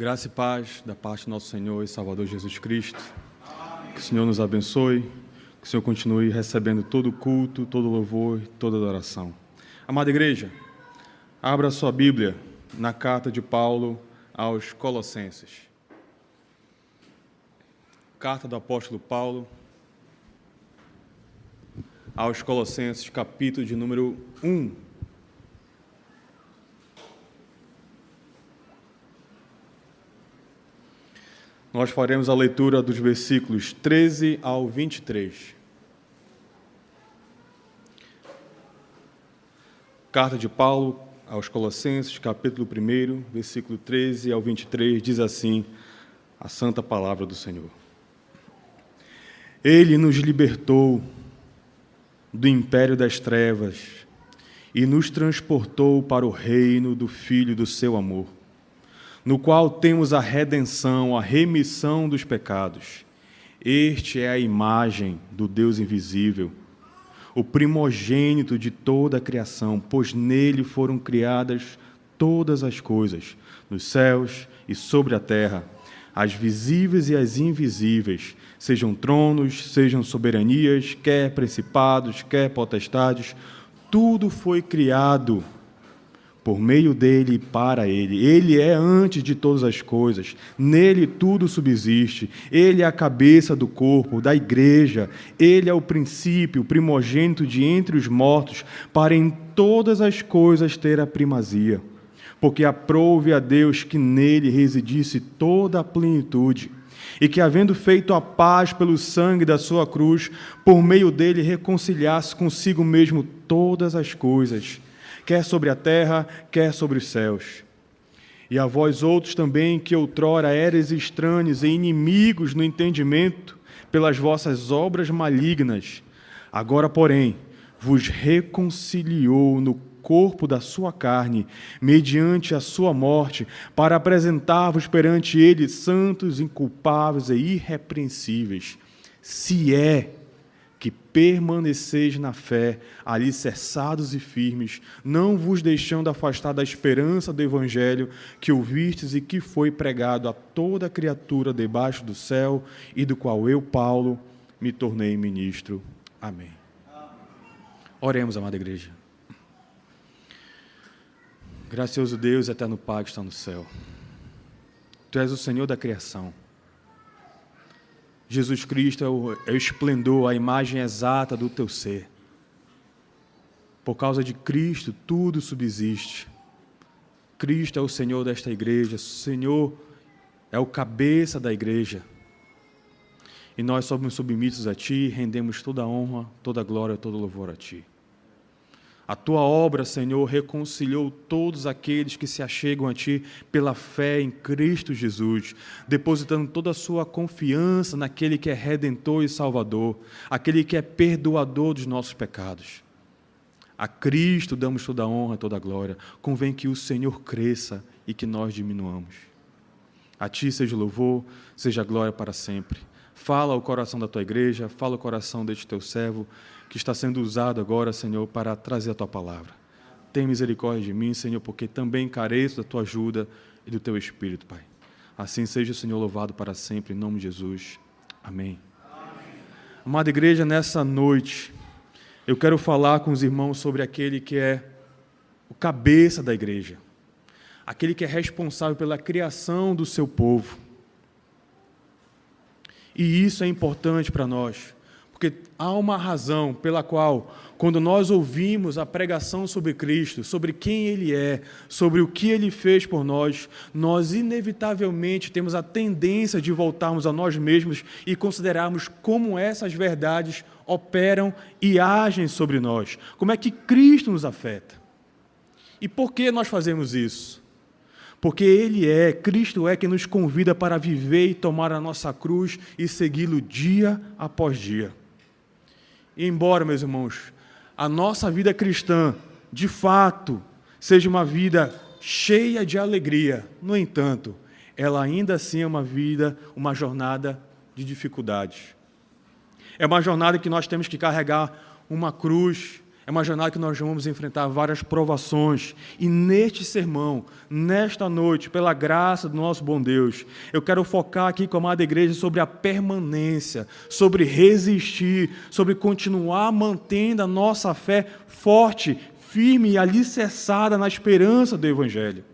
Graça e paz da parte do nosso Senhor e Salvador Jesus Cristo. Que o Senhor nos abençoe, que o Senhor continue recebendo todo o culto, todo o louvor e toda a adoração. Amada igreja, abra a sua Bíblia na carta de Paulo aos Colossenses. Carta do apóstolo Paulo aos Colossenses, capítulo de número 1. Nós faremos a leitura dos versículos 13 ao 23. Carta de Paulo aos Colossenses, capítulo 1, versículo 13 ao 23, diz assim a santa palavra do Senhor. Ele nos libertou do império das trevas e nos transportou para o reino do Filho do seu amor, no qual temos a redenção, a remissão dos pecados. Este é a imagem do Deus invisível, o primogênito de toda a criação, pois nele foram criadas todas as coisas, nos céus e sobre a terra, as visíveis e as invisíveis, sejam tronos, sejam soberanias, quer principados, quer potestades, tudo foi criado por meio dele e para ele. Ele é antes de todas as coisas, nele tudo subsiste. Ele é a cabeça do corpo, da igreja. Ele é o princípio, o primogênito de entre os mortos, para em todas as coisas ter a primazia. Porque aprouve a Deus que nele residisse toda a plenitude, e que, havendo feito a paz pelo sangue da sua cruz, por meio dele reconciliasse consigo mesmo todas as coisas, quer sobre a terra, quer sobre os céus. E a vós outros também, que outrora eres estranhos e inimigos no entendimento, pelas vossas obras malignas, agora, porém, vos reconciliou no corpo da sua carne, mediante a sua morte, para apresentar-vos perante ele santos, inculpáveis e irrepreensíveis, se é que permaneceis na fé, alicerçados e firmes, não vos deixando afastar da esperança do Evangelho que ouvistes e que foi pregado a toda criatura debaixo do céu, e do qual eu, Paulo, me tornei ministro. Amém. Oremos, amada igreja. Gracioso Deus, eterno Pai que está no céu, Tu és o Senhor da criação. Jesus Cristo é o esplendor, a imagem exata do Teu ser. Por causa de Cristo, tudo subsiste. Cristo é o Senhor desta igreja, o Senhor é o cabeça da igreja. E nós somos submissos a Ti, rendemos toda a honra, toda a glória, todo o louvor a Ti. A Tua obra, Senhor, reconciliou todos aqueles que se achegam a Ti pela fé em Cristo Jesus, depositando toda a sua confiança naquele que é Redentor e Salvador, aquele que é perdoador dos nossos pecados. A Cristo damos toda a honra, toda a glória. Convém que o Senhor cresça e que nós diminuamos. A Ti seja o louvor, seja a glória para sempre. Fala ao coração da Tua igreja, fala ao coração deste Teu servo, que está sendo usado agora, Senhor, para trazer a Tua palavra. Tem misericórdia de mim, Senhor, porque também careço da Tua ajuda e do Teu Espírito, Pai. Assim seja o Senhor louvado para sempre, em nome de Jesus. Amém. Amada igreja, nessa noite, eu quero falar com os irmãos sobre aquele que é o cabeça da igreja, aquele que é responsável pela criação do seu povo. E isso é importante para nós, porque há uma razão pela qual, quando nós ouvimos a pregação sobre Cristo, sobre quem Ele é, sobre o que Ele fez por nós, nós inevitavelmente temos a tendência de voltarmos a nós mesmos e considerarmos como essas verdades operam e agem sobre nós, como é que Cristo nos afeta. E por que nós fazemos isso? Porque Cristo é quem nos convida para viver e tomar a nossa cruz e segui-lo dia após dia. E embora, meus irmãos, a nossa vida cristã, de fato, seja uma vida cheia de alegria, no entanto, ela ainda assim é uma jornada de dificuldades. É uma jornada que nós temos que carregar uma cruz, É uma jornada que nós vamos enfrentar várias provações. E neste sermão, nesta noite, pela graça do nosso bom Deus, eu quero focar aqui com a amada igreja sobre a permanência, sobre resistir, sobre continuar mantendo a nossa fé forte, firme e alicerçada na esperança do Evangelho.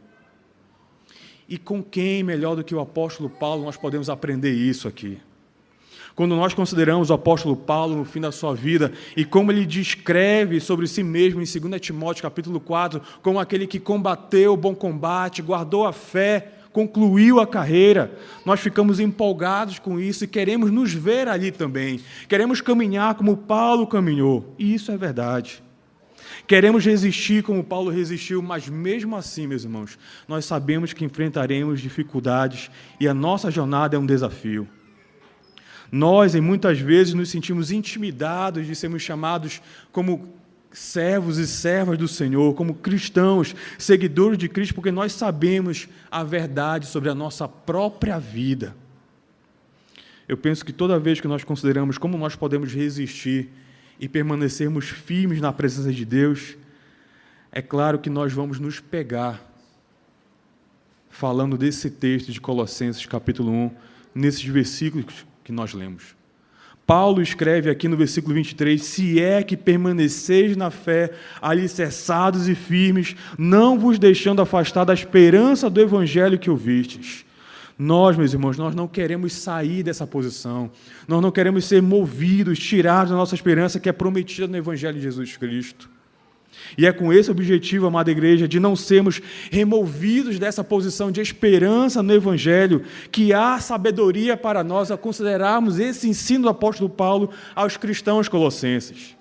E com quem melhor do que o apóstolo Paulo nós podemos aprender isso aqui? Quando nós consideramos o apóstolo Paulo no fim da sua vida e como ele descreve sobre si mesmo em 2 Timóteo capítulo 4, como aquele que combateu o bom combate, guardou a fé, concluiu a carreira, nós ficamos empolgados com isso e queremos nos ver ali também. Queremos caminhar como Paulo caminhou. E isso é verdade. Queremos resistir como Paulo resistiu, mas mesmo assim, meus irmãos, nós sabemos que enfrentaremos dificuldades e a nossa jornada é um desafio. Nós, muitas vezes, nos sentimos intimidados de sermos chamados como servos e servas do Senhor, como cristãos, seguidores de Cristo, porque nós sabemos a verdade sobre a nossa própria vida. Eu penso que toda vez que nós consideramos como nós podemos resistir e permanecermos firmes na presença de Deus, é claro que nós vamos nos pegar falando desse texto de Colossenses capítulo 1, nesses versículos que nós lemos. Paulo escreve aqui no versículo 23, se é que permaneceis na fé, alicerçados e firmes, não vos deixando afastar da esperança do evangelho que ouvistes. Nós, meus irmãos, nós não queremos sair dessa posição, nós não queremos ser movidos, tirados da nossa esperança que é prometida no Evangelho de Jesus Cristo. E é com esse objetivo, amada igreja, de não sermos removidos dessa posição de esperança no Evangelho, que há sabedoria para nós a considerarmos esse ensino do apóstolo Paulo aos cristãos colossenses.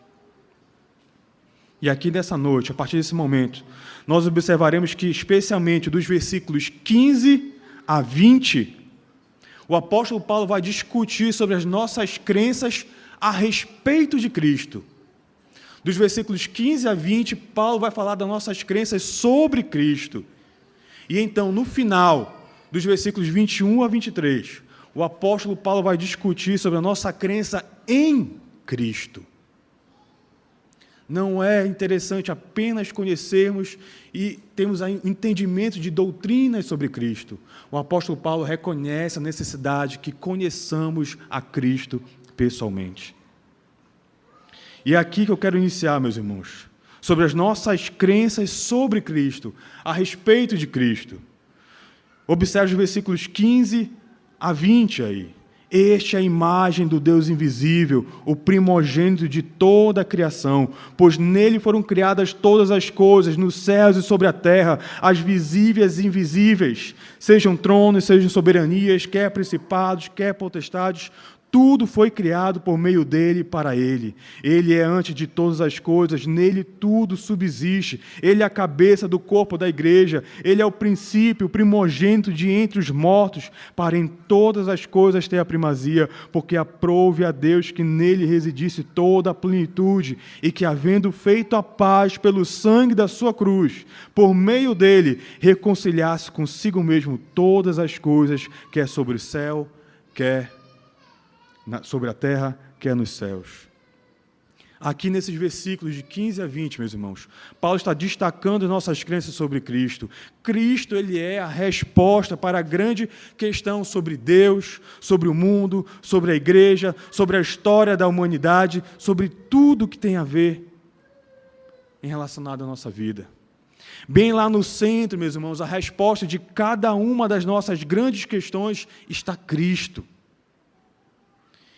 E aqui nessa noite, a partir desse momento, nós observaremos que, especialmente dos versículos 15 a 20, o apóstolo Paulo vai discutir sobre as nossas crenças a respeito de Cristo. Dos versículos 15 a 20, Paulo vai falar das nossas crenças sobre Cristo. E então, no final, dos versículos 21 a 23, o apóstolo Paulo vai discutir sobre a nossa crença em Cristo. Não é interessante apenas conhecermos e termos entendimento de doutrinas sobre Cristo. O apóstolo Paulo reconhece a necessidade que conheçamos a Cristo pessoalmente. E é aqui que eu quero iniciar, meus irmãos, sobre as nossas crenças sobre Cristo, a respeito de Cristo. Observe os versículos 15 a 20 aí. Este é a imagem do Deus invisível, o primogênito de toda a criação, pois nele foram criadas todas as coisas, nos céus e sobre a terra, as visíveis e invisíveis, sejam tronos, sejam soberanias, quer principados, quer potestades, tudo foi criado por meio dele e para ele. Ele é antes de todas as coisas, nele tudo subsiste. Ele é a cabeça do corpo da igreja. Ele é o princípio, o primogênito de entre os mortos, para em todas as coisas ter a primazia, porque aprouve a Deus que nele residisse toda a plenitude, e que, havendo feito a paz pelo sangue da sua cruz, por meio dele, reconciliasse consigo mesmo todas as coisas, quer sobre o céu, quer sobre a terra, quer nos céus. Aqui nesses versículos de 15 a 20, meus irmãos, Paulo está destacando nossas crenças sobre Cristo. Cristo, ele é a resposta para a grande questão sobre Deus, sobre o mundo, sobre a igreja, sobre a história da humanidade, sobre tudo que tem a ver em relacionado à nossa vida. Bem lá no centro, meus irmãos, a resposta de cada uma das nossas grandes questões está Cristo.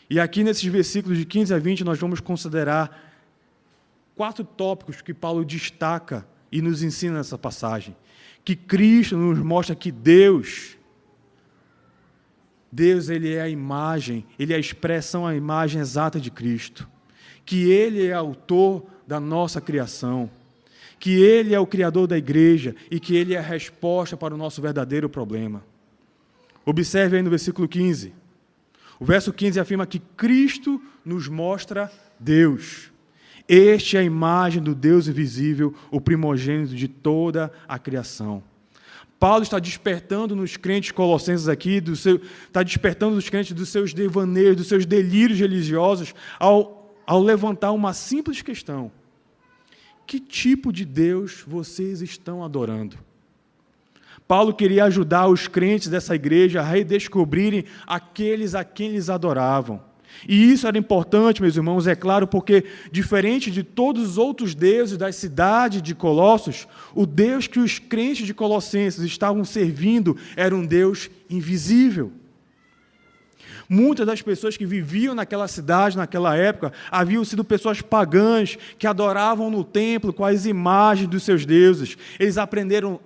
E aqui nesses versículos de 15 a 20 nós vamos considerar 4 tópicos que Paulo destaca e nos ensina nessa passagem. Que Cristo nos mostra que Deus, ele é a imagem, ele é a expressão, a imagem exata de Cristo. Que ele é autor da nossa criação. Que ele é o criador da igreja e que ele é a resposta para o nosso verdadeiro problema. Observe aí no versículo 15. O verso 15 afirma que Cristo nos mostra Deus. Este é a imagem do Deus invisível, o primogênito de toda a criação. Paulo está despertando nos crentes colossenses aqui, está despertando nos crentes dos seus devaneios, dos seus delírios religiosos, ao levantar uma simples questão. que tipo de Deus vocês estão adorando? Paulo queria ajudar os crentes dessa igreja a redescobrirem aqueles a quem eles adoravam. E isso era importante, meus irmãos, é claro, porque, diferente de todos os outros deuses da cidade de Colossos, o Deus que os crentes de Colossenses estavam servindo era um Deus invisível. Muitas das pessoas que viviam naquela cidade, naquela época, haviam sido pessoas pagãs, que adoravam no templo com as imagens dos seus deuses. Eles aprenderam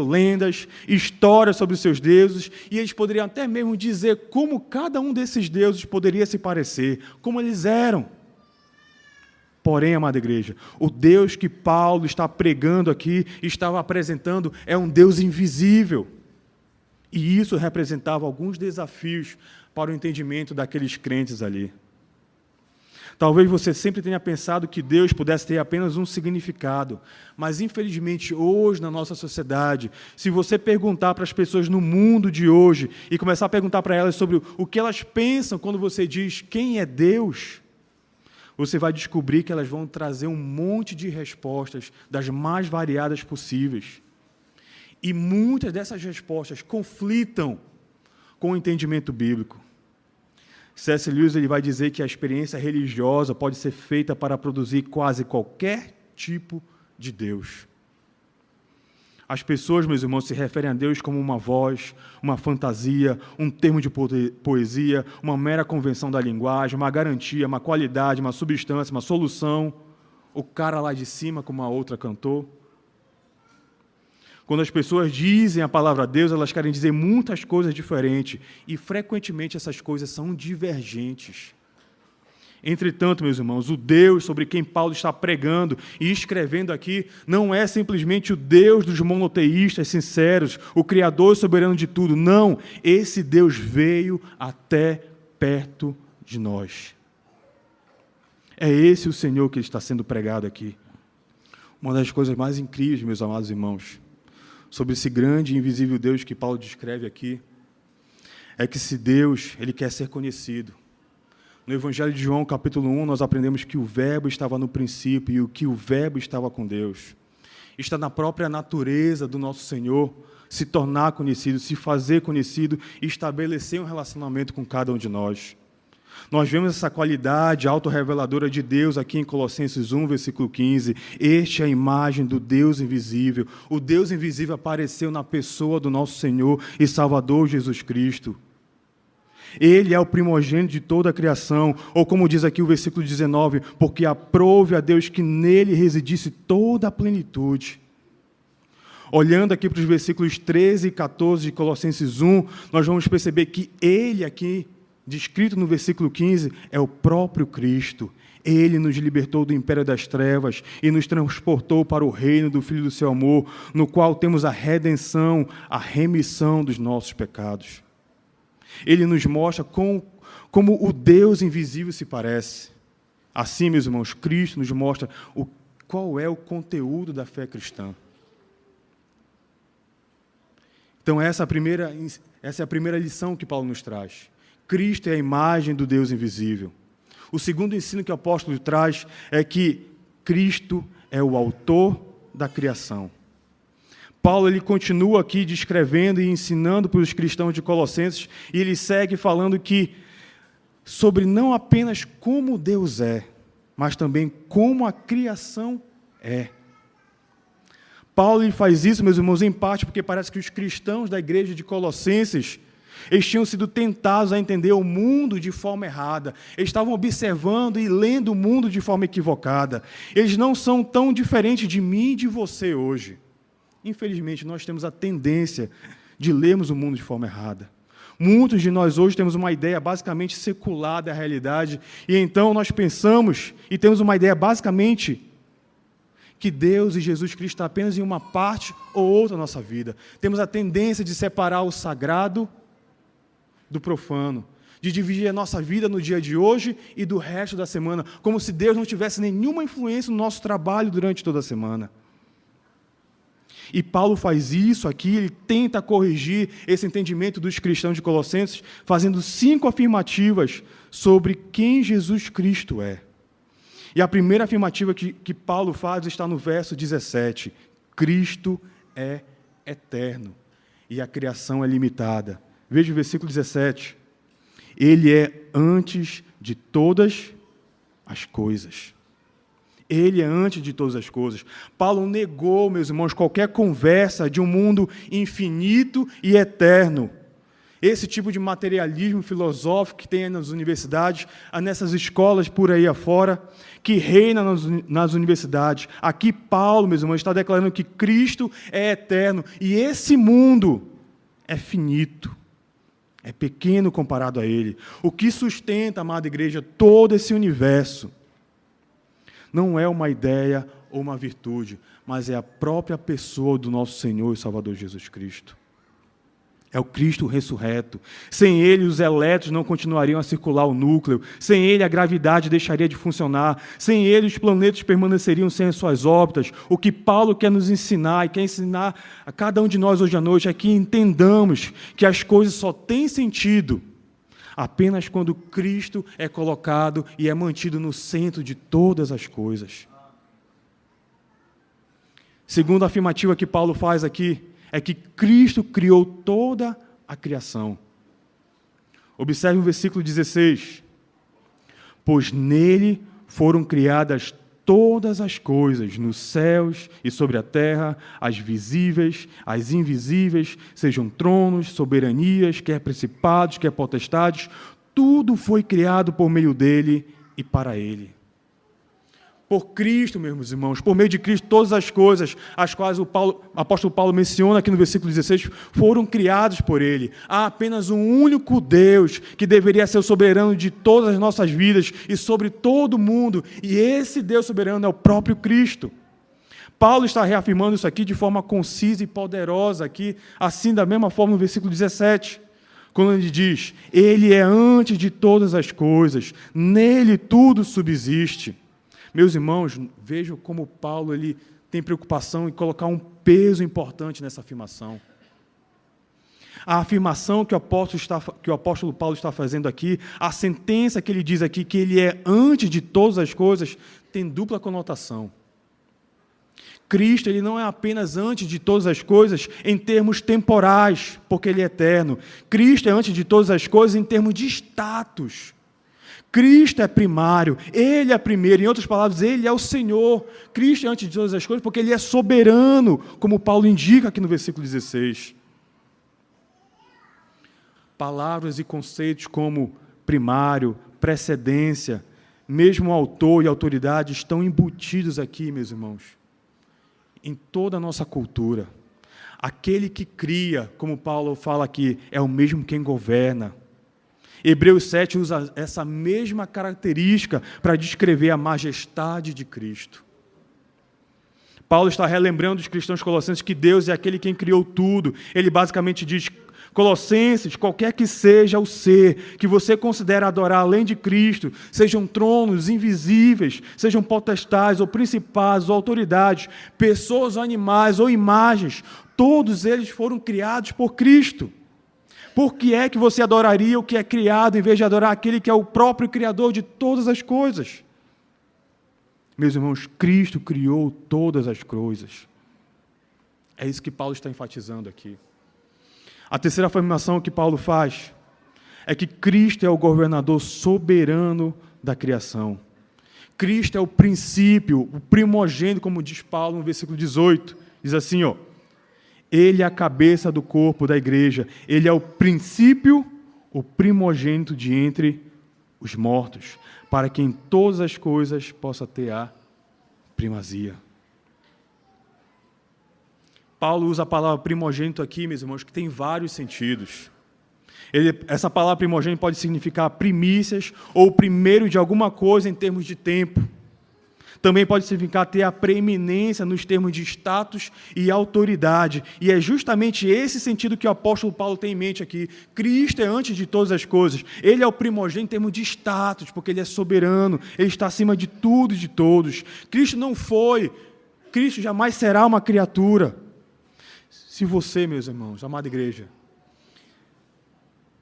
lendas, histórias sobre os seus deuses, e eles poderiam até mesmo dizer como cada um desses deuses poderia se parecer, como eles eram. Porém, amada igreja, o Deus que Paulo está pregando aqui, estava apresentando, é um Deus invisível. E isso representava alguns desafios para o entendimento daqueles crentes ali. Talvez você sempre tenha pensado que Deus pudesse ter apenas um significado, mas infelizmente hoje na nossa sociedade, se você perguntar para as pessoas no mundo de hoje e começar a perguntar para elas sobre o que elas pensam quando você diz quem é Deus, você vai descobrir que elas vão trazer um monte de respostas das mais variadas possíveis. E muitas dessas respostas conflitam com o entendimento bíblico. C.S. Lewis ele vai dizer que a experiência religiosa pode ser feita para produzir quase qualquer tipo de Deus. As pessoas, meus irmãos, se referem a Deus como uma voz, uma fantasia, um termo de poesia, uma mera convenção da linguagem, uma garantia, uma qualidade, uma substância, uma solução. O cara lá de cima, como a outra cantou. Quando as pessoas dizem a palavra Deus, elas querem dizer muitas coisas diferentes, e frequentemente essas coisas são divergentes. Entretanto, meus irmãos, o Deus sobre quem Paulo está pregando e escrevendo aqui não é simplesmente o Deus dos monoteístas sinceros, o Criador soberano de tudo. Não, esse Deus veio até perto de nós. É esse o Senhor que está sendo pregado aqui. Uma das coisas mais incríveis, meus amados irmãos, sobre esse grande e invisível Deus que Paulo descreve aqui, é que esse Deus, ele quer ser conhecido. No Evangelho de João, capítulo 1, nós aprendemos que o Verbo estava no princípio e que o Verbo estava com Deus. Está na própria natureza do nosso Senhor se tornar conhecido, se fazer conhecido e estabelecer um relacionamento com cada um de nós. Nós vemos essa qualidade autorreveladora de Deus aqui em Colossenses 1, versículo 15. Este é a imagem do Deus invisível. O Deus invisível apareceu na pessoa do nosso Senhor e Salvador Jesus Cristo. Ele é o primogênito de toda a criação, ou como diz aqui o versículo 19, porque aprove a Deus que nele residisse toda a plenitude. Olhando aqui para os versículos 13 e 14 de Colossenses 1, nós vamos perceber que ele aqui, descrito no versículo 15, é o próprio Cristo. Ele nos libertou do império das trevas e nos transportou para o reino do Filho do seu amor, no qual temos a redenção, a remissão dos nossos pecados. Ele nos mostra como o Deus invisível se parece. Assim, meus irmãos, Cristo nos mostra qual é o conteúdo da fé cristã. Então, essa é a primeira lição que Paulo nos traz. Cristo é a imagem do Deus invisível. O segundo ensino que o apóstolo traz é que Cristo é o autor da criação. Paulo ele continua aqui descrevendo e ensinando para os cristãos de Colossenses, e ele segue falando que sobre não apenas como Deus é, mas também como a criação é. Paulo ele faz isso, meus irmãos, em parte porque parece que os cristãos da igreja de Colossenses, eles tinham sido tentados a entender o mundo de forma errada. Eles estavam observando e lendo o mundo de forma equivocada. Eles não são tão diferentes de mim e de você hoje. Infelizmente, nós temos a tendência de lermos o mundo de forma errada. Muitos de nós hoje temos uma ideia basicamente secular da realidade, e então nós pensamos e temos uma ideia basicamente que Deus e Jesus Cristo estão apenas em uma parte ou outra da nossa vida. Temos a tendência de separar o sagrado do profano, de dividir a nossa vida no dia de hoje e do resto da semana, como se Deus não tivesse nenhuma influência no nosso trabalho durante toda a semana. E Paulo faz isso aqui, ele tenta corrigir esse entendimento dos cristãos de Colossenses, fazendo 5 afirmativas sobre quem Jesus Cristo é. E a primeira afirmativa que Paulo faz está no verso 17. Cristo é eterno e a criação é limitada. Veja o versículo 17. Ele é antes de todas as coisas. Ele é antes de todas as coisas. Paulo negou, meus irmãos, qualquer conversa de um mundo infinito e eterno. Esse tipo de materialismo filosófico que tem nas universidades, nessas escolas por aí afora, que reina nas universidades. Aqui Paulo, meus irmãos, está declarando que Cristo é eterno e esse mundo é finito, é pequeno comparado a Ele. O que sustenta, amada igreja, todo esse universo não é uma ideia ou uma virtude, mas é a própria pessoa do nosso Senhor e Salvador Jesus Cristo. É o Cristo ressurreto. Sem Ele, os elétrons não continuariam a circular o núcleo. Sem Ele, a gravidade deixaria de funcionar. Sem Ele, os planetas permaneceriam sem as suas órbitas. O que Paulo quer nos ensinar e quer ensinar a cada um de nós hoje à noite é que entendamos que as coisas só têm sentido apenas quando Cristo é colocado e é mantido no centro de todas as coisas. Segunda afirmativa que Paulo faz aqui é que Cristo criou toda a criação. Observe o versículo 16. Pois nele foram criadas todas as coisas, nos céus e sobre a terra, as visíveis, as invisíveis, sejam tronos, soberanias, quer principados, quer potestades, tudo foi criado por meio dele e para ele. Por Cristo, meus irmãos, por meio de Cristo, todas as coisas, as quais o apóstolo Paulo menciona aqui no versículo 16, foram criadas por Ele. Há apenas um único Deus que deveria ser o soberano de todas as nossas vidas e sobre todo o mundo, e esse Deus soberano é o próprio Cristo. Paulo está reafirmando isso aqui de forma concisa e poderosa, aqui, assim da mesma forma no versículo 17, quando ele diz, Ele é antes de todas as coisas, nele tudo subsiste. Meus irmãos, vejam como Paulo ele tem preocupação em colocar um peso importante nessa afirmação. A afirmação que o apóstolo Paulo está fazendo aqui, a sentença que ele diz aqui, que ele é antes de todas as coisas, tem dupla conotação. Cristo ele não é apenas antes de todas as coisas em termos temporais, porque Ele é eterno. Cristo é antes de todas as coisas em termos de status. Cristo é primário, Ele é primeiro, em outras palavras, Ele é o Senhor. Cristo é antes de todas as coisas porque Ele é soberano, como Paulo indica aqui no versículo 16. Palavras e conceitos como primário, precedência, mesmo autor e autoridade estão embutidos aqui, meus irmãos, em toda a nossa cultura. Aquele que cria, como Paulo fala aqui, é o mesmo quem governa. Hebreus 7 usa essa mesma característica para descrever a majestade de Cristo. Paulo está relembrando os cristãos colossenses que Deus é aquele quem criou tudo. Ele basicamente diz, Colossenses, qualquer que seja o ser que você considera adorar além de Cristo, sejam tronos invisíveis, sejam potestades ou principados ou autoridades, pessoas ou animais ou imagens, todos eles foram criados por Cristo. Por que é que você adoraria o que é criado, em vez de adorar aquele que é o próprio Criador de todas as coisas? Meus irmãos, Cristo criou todas as coisas. É isso que Paulo está enfatizando aqui. A terceira afirmação que Paulo faz é que Cristo é o governador soberano da criação. Cristo é o princípio, o primogênito, como diz Paulo no versículo 18. Diz assim, Ele é a cabeça do corpo da igreja. Ele é o princípio, o primogênito de entre os mortos, para que em todas as coisas possa ter a primazia. Paulo usa a palavra primogênito aqui, meus irmãos, que tem vários sentidos. Essa palavra primogênito pode significar primícias ou primeiro de alguma coisa em termos de tempo. Também pode significar ter a preeminência nos termos de status e autoridade. E é justamente esse sentido que o apóstolo Paulo tem em mente aqui. Cristo é antes de todas as coisas. Ele é o primogênito em termos de status, porque Ele é soberano. Ele está acima de tudo e de todos. Cristo não foi, Cristo jamais será uma criatura. Se você, meus irmãos, amada igreja,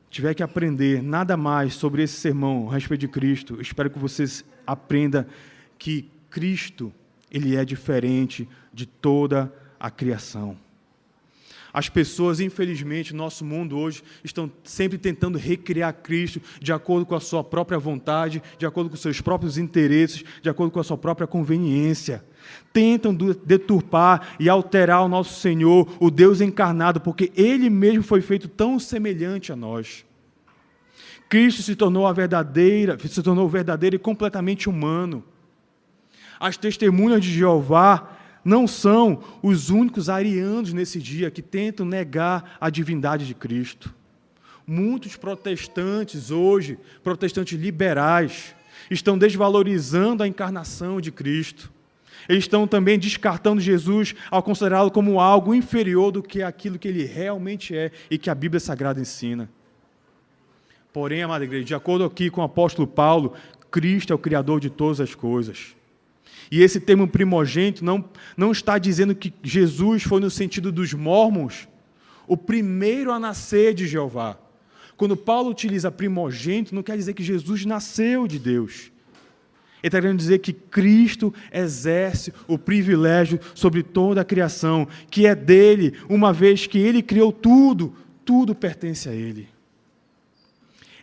tiver que aprender nada mais sobre esse sermão a respeito de Cristo, eu espero que vocês aprendam que Cristo, ele é diferente de toda a criação. As pessoas, infelizmente, no nosso mundo hoje, estão sempre tentando recriar Cristo de acordo com a sua própria vontade, de acordo com os seus próprios interesses, de acordo com a sua própria conveniência. Tentam deturpar e alterar o nosso Senhor, o Deus encarnado, porque Ele mesmo foi feito tão semelhante a nós. Cristo se tornou verdadeiro e completamente humano. As testemunhas de Jeová não são os únicos arianos nesse dia que tentam negar a divindade de Cristo. Muitos protestantes hoje, protestantes liberais, estão desvalorizando a encarnação de Cristo. Eles estão também descartando Jesus ao considerá-lo como algo inferior do que aquilo que ele realmente é e que a Bíblia Sagrada ensina. Porém, amada igreja, de acordo aqui com o apóstolo Paulo, Cristo é o Criador de todas as coisas. E esse termo primogênito não está dizendo que Jesus foi no sentido dos mórmons, o primeiro a nascer de Jeová. Quando Paulo utiliza primogênito, não quer dizer que Jesus nasceu de Deus. Ele está querendo dizer que Cristo exerce o privilégio sobre toda a criação, que é dele, uma vez que ele criou tudo, tudo pertence a ele.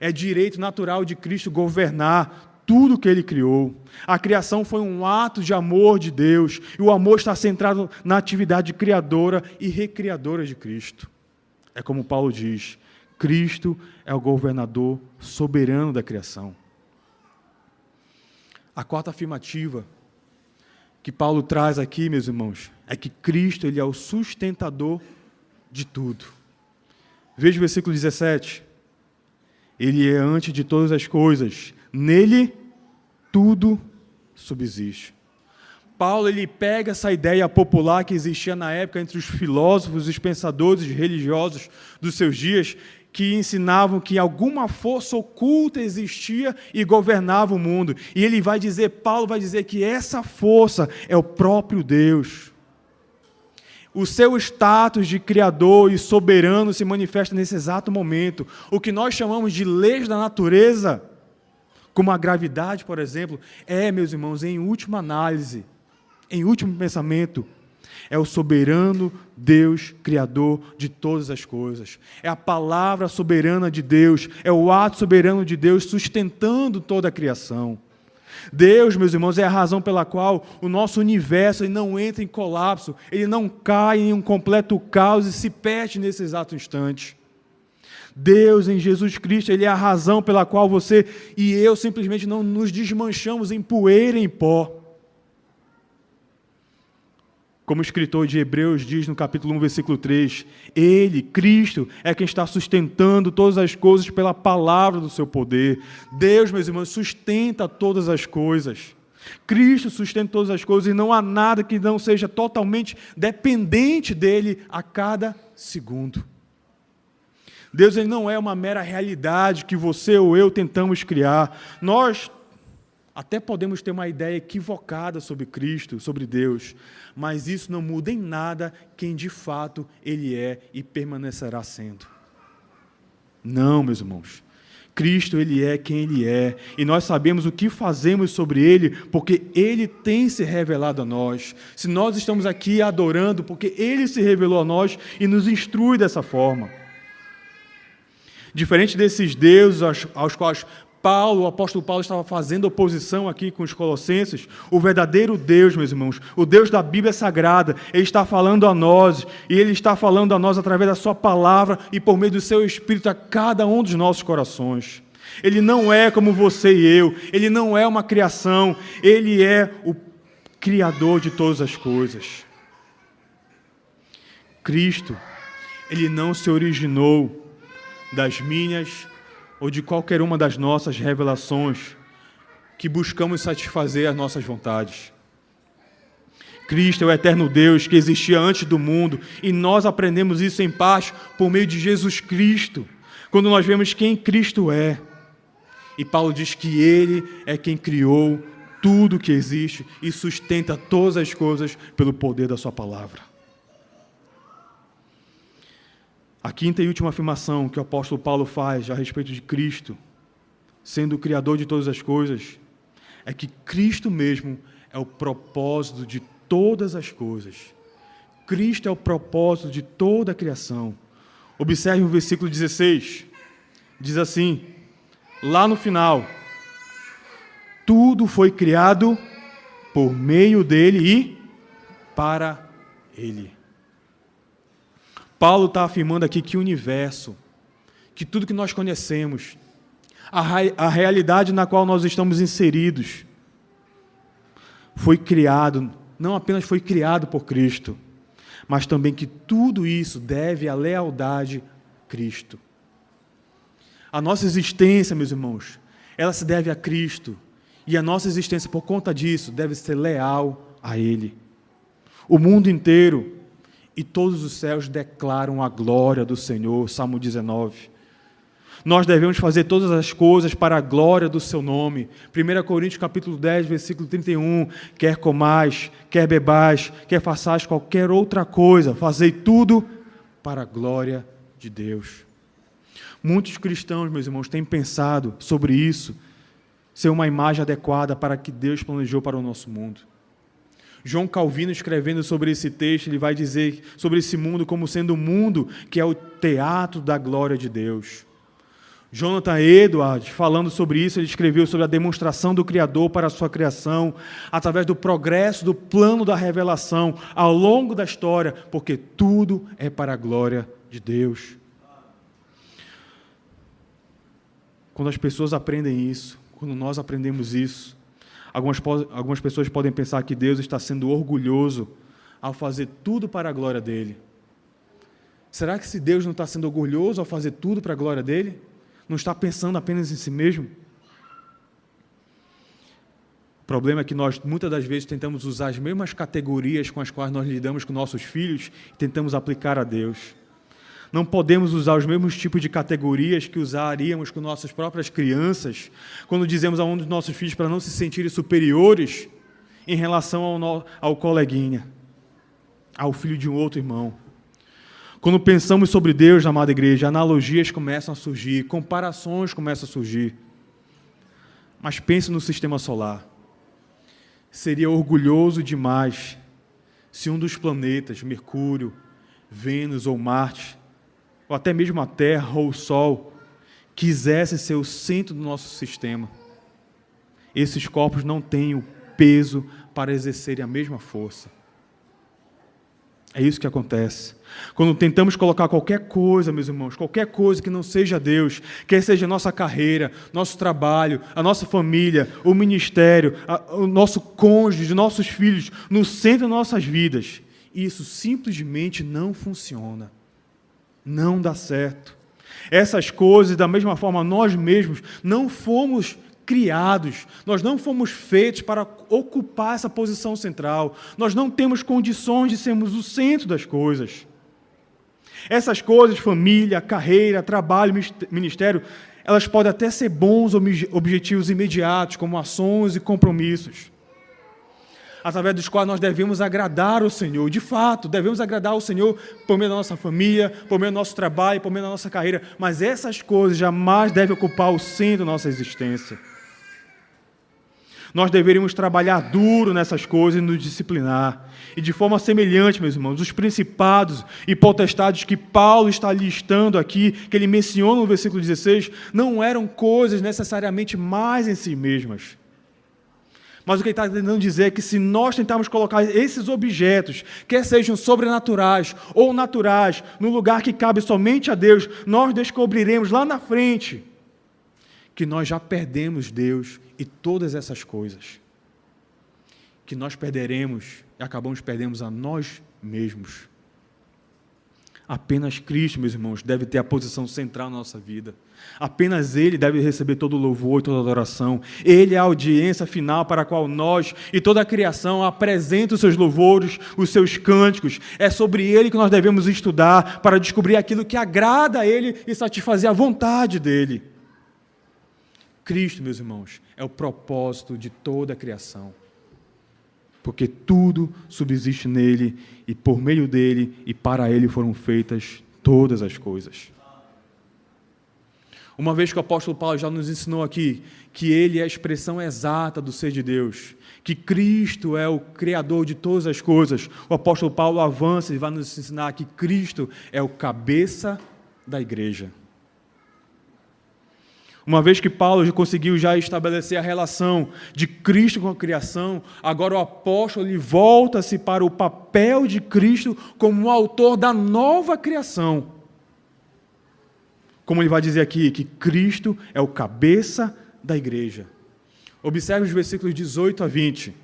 É direito natural de Cristo governar tudo que ele criou. A criação foi um ato de amor de Deus, e o amor está centrado na atividade criadora e recriadora de Cristo. É como Paulo diz, Cristo é o governador soberano da criação. A quarta afirmativa que Paulo traz aqui, meus irmãos, é que Cristo ele é o sustentador de tudo. Veja o versículo 17. Ele é antes de todas as coisas. Nele, tudo subsiste. Paulo ele pega essa ideia popular que existia na época entre os filósofos, os pensadores religiosos dos seus dias, que ensinavam que alguma força oculta existia e governava o mundo. E Paulo vai dizer que essa força é o próprio Deus. O seu status de criador e soberano se manifesta nesse exato momento. O que nós chamamos de leis da natureza, como a gravidade, por exemplo, meus irmãos, em última análise, em último pensamento, é o soberano Deus, Criador de todas as coisas. É a palavra soberana de Deus, é o ato soberano de Deus sustentando toda a criação. Deus, meus irmãos, é a razão pela qual o nosso universo ele não entra em colapso, ele não cai em um completo caos e se perde nesse exato instante. Deus, em Jesus Cristo, ele é a razão pela qual você e eu simplesmente não nos desmanchamos em poeira e em pó. Como o escritor de Hebreus diz no capítulo 1, versículo 3, Ele, Cristo, é quem está sustentando todas as coisas pela palavra do seu poder. Deus, meus irmãos, sustenta todas as coisas. Cristo sustenta todas as coisas e não há nada que não seja totalmente dependente dele a cada segundo. Deus ele não é uma mera realidade que você ou eu tentamos criar. Nós até podemos ter uma ideia equivocada sobre Cristo, sobre Deus, mas isso não muda em nada quem de fato Ele é e permanecerá sendo. Não, meus irmãos. Cristo, Ele é quem Ele é, e nós sabemos o que fazemos sobre Ele, porque Ele tem se revelado a nós. Se nós estamos aqui adorando, porque Ele se revelou a nós e nos instrui dessa forma. Diferente desses deuses aos quais o apóstolo Paulo estava fazendo oposição aqui com os colossenses, o verdadeiro Deus, meus irmãos, o Deus da Bíblia Sagrada, Ele está falando a nós, e Ele está falando a nós através da sua palavra e por meio do seu Espírito a cada um dos nossos corações. Ele não é como você e eu, Ele não é uma criação, Ele é o Criador de todas as coisas. Cristo, Ele não se originou das minhas ou de qualquer uma das nossas revelações que buscamos satisfazer as nossas vontades. Cristo é o eterno Deus que existia antes do mundo, e nós aprendemos isso em parte por meio de Jesus Cristo, quando nós vemos quem Cristo é. E Paulo diz que Ele é quem criou tudo que existe e sustenta todas as coisas pelo poder da sua palavra. A quinta e última afirmação que o apóstolo Paulo faz a respeito de Cristo, sendo o Criador de todas as coisas, é que Cristo mesmo é o propósito de todas as coisas. Cristo é o propósito de toda a criação. Observe o versículo 16. Diz assim, lá no final: tudo foi criado por meio dele e para ele. Paulo está afirmando aqui que o universo, que tudo que nós conhecemos, a realidade na qual nós estamos inseridos, foi criado, não apenas foi criado por Cristo, mas também que tudo isso deve à lealdade a Cristo. A nossa existência, meus irmãos, ela se deve a Cristo, e a nossa existência, por conta disso, deve ser leal a Ele. O mundo inteiro e todos os céus declaram a glória do Senhor, Salmo 19. Nós devemos fazer todas as coisas para a glória do seu nome. 1 Coríntios capítulo 10, versículo 31, quer comais, quer bebais, quer façais qualquer outra coisa, fazei tudo para a glória de Deus. Muitos cristãos, meus irmãos, têm pensado sobre isso, ser uma imagem adequada para que Deus planejou para o nosso mundo. João Calvino, escrevendo sobre esse texto, ele vai dizer sobre esse mundo como sendo um mundo que é o teatro da glória de Deus. Jonathan Edwards, falando sobre isso, ele escreveu sobre a demonstração do Criador para a sua criação, através do progresso do plano da revelação ao longo da história, porque tudo é para a glória de Deus. Quando as pessoas aprendem isso, quando nós aprendemos isso, algumas pessoas podem pensar que Deus está sendo orgulhoso ao fazer tudo para a glória dele. Será que se Deus não está sendo orgulhoso ao fazer tudo para a glória dele? Não está pensando apenas em si mesmo? O problema é que nós, muitas das vezes, tentamos usar as mesmas categorias com as quais nós lidamos com nossos filhos e tentamos aplicar a Deus. Não podemos usar os mesmos tipos de categorias que usaríamos com nossas próprias crianças, quando dizemos a um dos nossos filhos para não se sentirem superiores em relação ao coleguinha, ao filho de um outro irmão. Quando pensamos sobre Deus, amada igreja, analogias começam a surgir, comparações começam a surgir. Mas pense no sistema solar. Seria orgulhoso demais se um dos planetas, Mercúrio, Vênus ou Marte, ou até mesmo a Terra ou o Sol, quisesse ser o centro do nosso sistema. Esses corpos não têm o peso para exercerem a mesma força. É isso que acontece. Quando tentamos colocar qualquer coisa, meus irmãos, qualquer coisa que não seja Deus, quer seja nossa carreira, nosso trabalho, a nossa família, o ministério, o nosso cônjuge, nossos filhos, no centro das nossas vidas, isso simplesmente não funciona. Não dá certo. Essas coisas, da mesma forma, nós mesmos não fomos criados, nós não fomos feitos para ocupar essa posição central, nós não temos condições de sermos o centro das coisas. Essas coisas, família, carreira, trabalho, ministério, elas podem até ser bons objetivos imediatos, como ações e compromissos, através dos quais nós devemos agradar o Senhor. De fato, devemos agradar o Senhor por meio da nossa família, por meio do nosso trabalho, por meio da nossa carreira, mas essas coisas jamais devem ocupar o centro da nossa existência. Nós deveríamos trabalhar duro nessas coisas e nos disciplinar. E de forma semelhante, meus irmãos, os principados e potestades que Paulo está listando aqui, que ele menciona no versículo 16, não eram coisas necessariamente mais em si mesmas. Mas o que ele está tentando dizer é que se nós tentarmos colocar esses objetos, quer sejam sobrenaturais ou naturais, no lugar que cabe somente a Deus, nós descobriremos lá na frente que nós já perdemos Deus e todas essas coisas. Que nós perderemos e acabamos perdendo a nós mesmos. Apenas Cristo, meus irmãos, deve ter a posição central na nossa vida. Apenas Ele deve receber todo o louvor e toda a adoração. Ele é a audiência final para a qual nós e toda a criação apresentam os seus louvores, os seus cânticos. É sobre Ele que nós devemos estudar para descobrir aquilo que agrada a Ele e satisfazer a vontade dEle. Cristo, meus irmãos, é o propósito de toda a criação. Porque tudo subsiste nele, e por meio dele e para ele foram feitas todas as coisas. Uma vez que o apóstolo Paulo já nos ensinou aqui que ele é a expressão exata do ser de Deus, que Cristo é o Criador de todas as coisas, o apóstolo Paulo avança e vai nos ensinar que Cristo é o cabeça da igreja. Uma vez que Paulo conseguiu já estabelecer a relação de Cristo com a criação, agora o apóstolo ele volta-se para o papel de Cristo como o autor da nova criação. Como ele vai dizer aqui, que Cristo é o cabeça da igreja. Observe os versículos 18 a 20.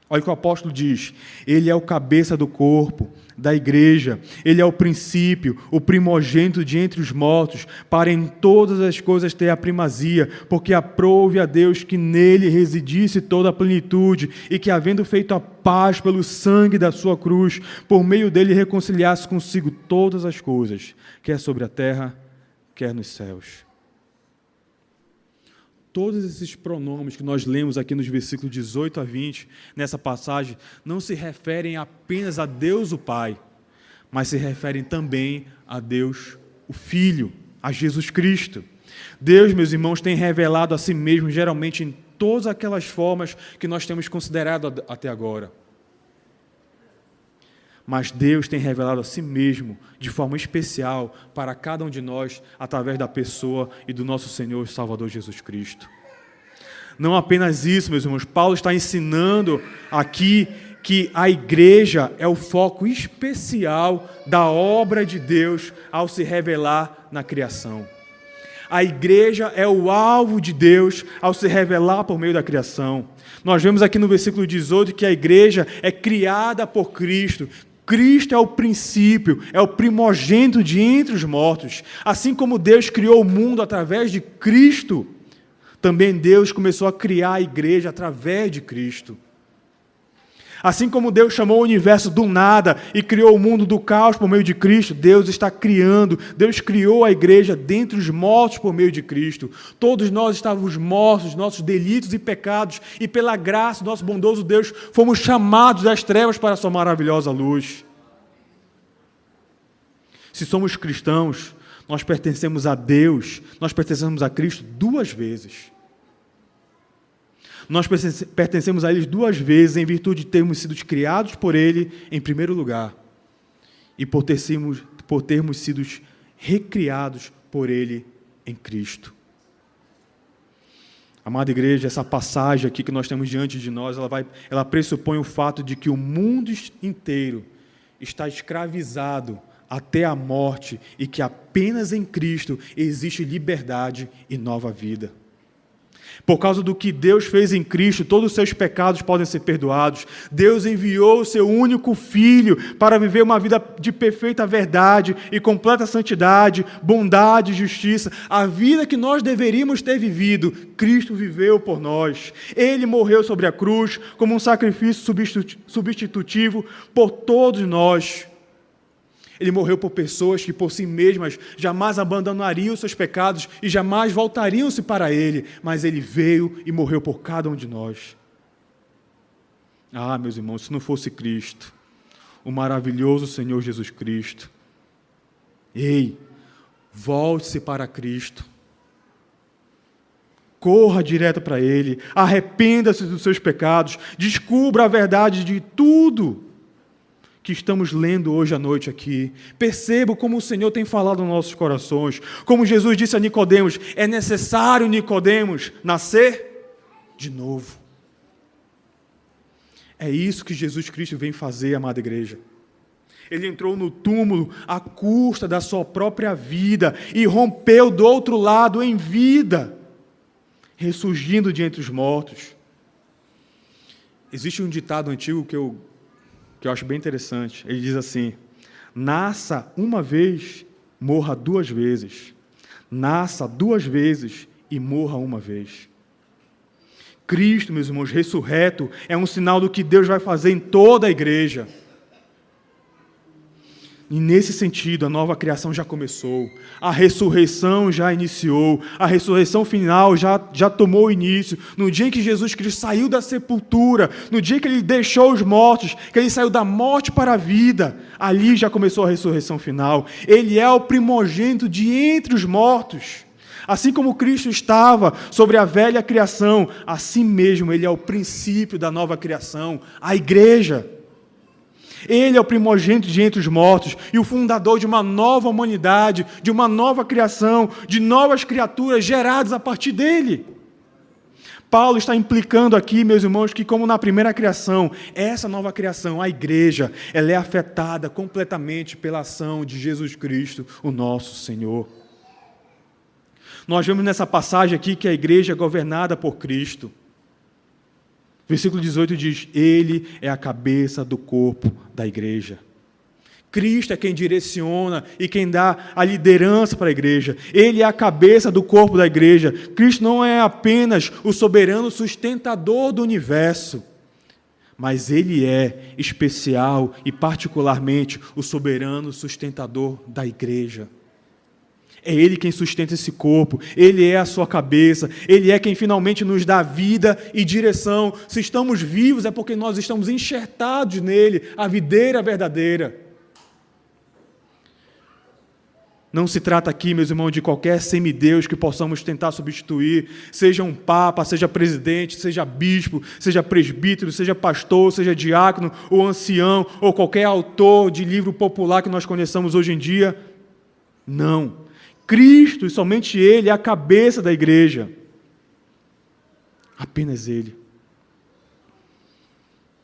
Olha o que o apóstolo diz: ele é o cabeça do corpo, da igreja, ele é o princípio, o primogênito de entre os mortos, para em todas as coisas ter a primazia, porque aprouve a Deus que nele residisse toda a plenitude, e que, havendo feito a paz pelo sangue da sua cruz, por meio dele reconciliasse consigo todas as coisas, quer sobre a terra, quer nos céus. Todos esses pronomes que nós lemos aqui nos versículos 18 a 20, nessa passagem, não se referem apenas a Deus o Pai, mas se referem também a Deus o Filho, a Jesus Cristo. Deus, meus irmãos, tem revelado a si mesmo, geralmente em todas aquelas formas que nós temos considerado até agora. Mas Deus tem revelado a si mesmo de forma especial para cada um de nós, através da pessoa e do nosso Senhor e Salvador Jesus Cristo. Não apenas isso, meus irmãos, Paulo está ensinando aqui que a igreja é o foco especial da obra de Deus ao se revelar na criação. A igreja é o alvo de Deus ao se revelar por meio da criação. Nós vemos aqui no versículo 18 que a igreja é criada por Cristo. Cristo é o princípio, é o primogênito de entre os mortos. Assim como Deus criou o mundo através de Cristo, também Deus começou a criar a igreja através de Cristo. Assim como Deus chamou o universo do nada e criou o mundo do caos por meio de Cristo, Deus está criando, Deus criou a igreja dentre os mortos por meio de Cristo. Todos nós estávamos mortos, nossos delitos e pecados, e pela graça do nosso bondoso Deus, fomos chamados das trevas para a sua maravilhosa luz. Se somos cristãos, nós pertencemos a Deus, nós pertencemos a Cristo duas vezes. Nós pertencemos a Ele duas vezes em virtude de termos sido criados por Ele em primeiro lugar e por termos sido recriados por Ele em Cristo. Amada igreja, essa passagem aqui que nós temos diante de nós, ela pressupõe o fato de que o mundo inteiro está escravizado até a morte e que apenas em Cristo existe liberdade e nova vida. Por causa do que Deus fez em Cristo, todos os seus pecados podem ser perdoados. Deus enviou o seu único Filho para viver uma vida de perfeita verdade e completa santidade, bondade e justiça. A vida que nós deveríamos ter vivido, Cristo viveu por nós. Ele morreu sobre a cruz como um sacrifício substitutivo por todos nós. Ele morreu por pessoas que por si mesmas jamais abandonariam os seus pecados e jamais voltariam-se para Ele, mas Ele veio e morreu por cada um de nós. Ah, meus irmãos, se não fosse Cristo, o maravilhoso Senhor Jesus Cristo, ei, volte-se para Cristo, corra direto para Ele, arrependa-se dos seus pecados, descubra a verdade de tudo que estamos lendo hoje à noite aqui. Perceba como o Senhor tem falado nos nossos corações. Como Jesus disse a Nicodemos, é necessário, Nicodemos, nascer de novo. É isso que Jesus Cristo vem fazer, amada igreja. Ele entrou no túmulo à custa da sua própria vida e rompeu do outro lado em vida, ressurgindo de entre os mortos. Existe um ditado antigo que eu acho bem interessante. Ele diz assim: nasça uma vez, morra duas vezes. Nasça duas vezes e morra uma vez. Cristo, meus irmãos, ressurreto, é um sinal do que Deus vai fazer em toda a igreja. E nesse sentido, a nova criação já começou, a ressurreição já iniciou, a ressurreição final já tomou início. No dia em que Jesus Cristo saiu da sepultura, no dia que Ele deixou os mortos, que Ele saiu da morte para a vida, ali já começou a ressurreição final. Ele é o primogênito de entre os mortos. Assim como Cristo estava sobre a velha criação, assim mesmo Ele é o princípio da nova criação, a igreja. Ele é o primogênito de entre os mortos e o fundador de uma nova humanidade, de uma nova criação, de novas criaturas geradas a partir dele. Paulo está implicando aqui, meus irmãos, que como na primeira criação, essa nova criação, a igreja, ela é afetada completamente pela ação de Jesus Cristo, o nosso Senhor. Nós vemos nessa passagem aqui que a igreja é governada por Cristo. Versículo 18 diz: Ele é a cabeça do corpo da igreja. Cristo é quem direciona e quem dá a liderança para a igreja. Ele é a cabeça do corpo da igreja. Cristo não é apenas o soberano sustentador do universo, mas Ele é especial e particularmente o soberano sustentador da igreja. É Ele quem sustenta esse corpo, Ele é a sua cabeça, Ele é quem finalmente nos dá vida e direção. Se estamos vivos é porque nós estamos enxertados nele, a videira verdadeira. Não se trata aqui, meus irmãos, de qualquer semideus que possamos tentar substituir, seja um papa, seja presidente, seja bispo, seja presbítero, seja pastor, seja diácono ou ancião, ou qualquer autor de livro popular que nós conheçamos hoje em dia. Não. Cristo, e somente Ele, é a cabeça da igreja. Apenas Ele.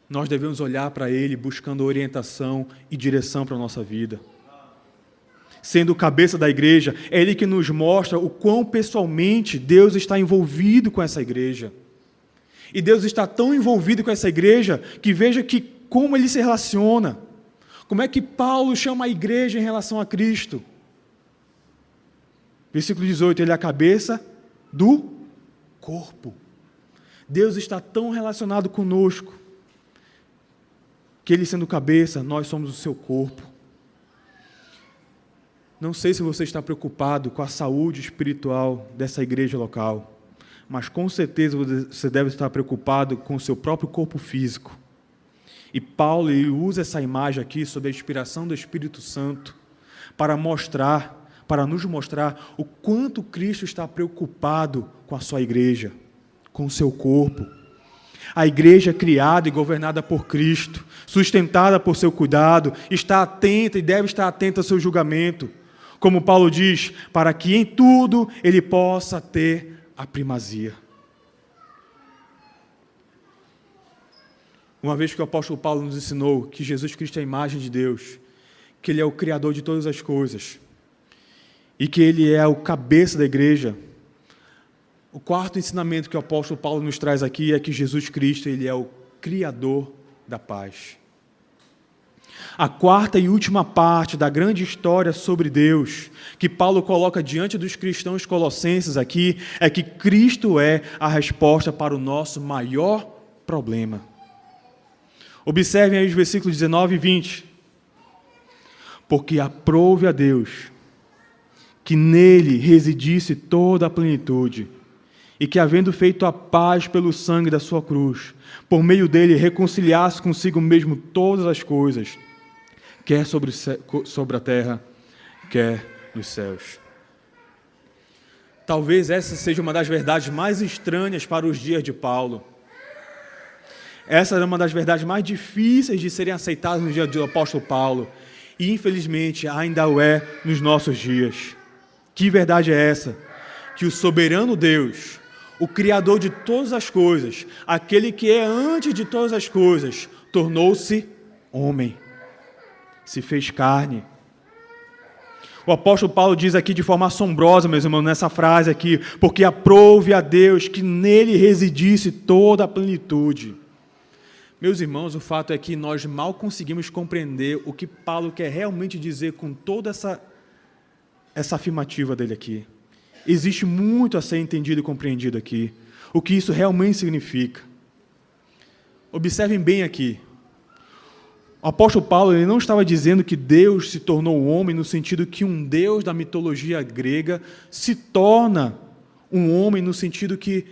Nós devemos olhar para Ele buscando orientação e direção para a nossa vida. Sendo o cabeça da igreja, é Ele que nos mostra o quão pessoalmente Deus está envolvido com essa igreja. E Deus está tão envolvido com essa igreja que veja que como Ele se relaciona. Como é que Paulo chama a igreja em relação a Cristo? Versículo 18, Ele é a cabeça do corpo. Deus está tão relacionado conosco, que Ele sendo cabeça, nós somos o seu corpo. Não sei se você está preocupado com a saúde espiritual dessa igreja local, mas com certeza você deve estar preocupado com o seu próprio corpo físico. E Paulo ele usa essa imagem aqui, sob a inspiração do Espírito Santo, para nos mostrar o quanto Cristo está preocupado com a sua igreja, com o seu corpo. A igreja é criada e governada por Cristo, sustentada por seu cuidado, está atenta e deve estar atenta ao seu julgamento. Como Paulo diz, para que em tudo ele possa ter a primazia. Uma vez que o apóstolo Paulo nos ensinou que Jesus Cristo é a imagem de Deus, que Ele é o Criador de todas as coisas, e que Ele é o cabeça da igreja, o quarto ensinamento que o apóstolo Paulo nos traz aqui é que Jesus Cristo Ele é o Criador da paz. A quarta e última parte da grande história sobre Deus, que Paulo coloca diante dos cristãos colossenses aqui, é que Cristo é a resposta para o nosso maior problema. Observem aí os versículos 19 e 20. Porque aprouve a Deus que nele residisse toda a plenitude, e que, havendo feito a paz pelo sangue da sua cruz, por meio dele reconciliasse consigo mesmo todas as coisas, quer sobre a terra, quer nos céus. Talvez essa seja uma das verdades mais estranhas para os dias de Paulo. Essa era uma das verdades mais difíceis de serem aceitadas no dia do apóstolo Paulo, e infelizmente ainda o é nos nossos dias. Que verdade é essa? Que o soberano Deus, o Criador de todas as coisas, aquele que é antes de todas as coisas, tornou-se homem, se fez carne. O apóstolo Paulo diz aqui de forma assombrosa, meus irmãos, nessa frase aqui, porque aprouve a Deus que nele residisse toda a plenitude. Meus irmãos, o fato é que nós mal conseguimos compreender o que Paulo quer realmente dizer com toda essa afirmativa dele aqui. Existe muito a ser entendido e compreendido aqui. O que isso realmente significa. Observem bem aqui. O apóstolo Paulo ele não estava dizendo que Deus se tornou homem no sentido que um Deus da mitologia grega se torna um homem no sentido que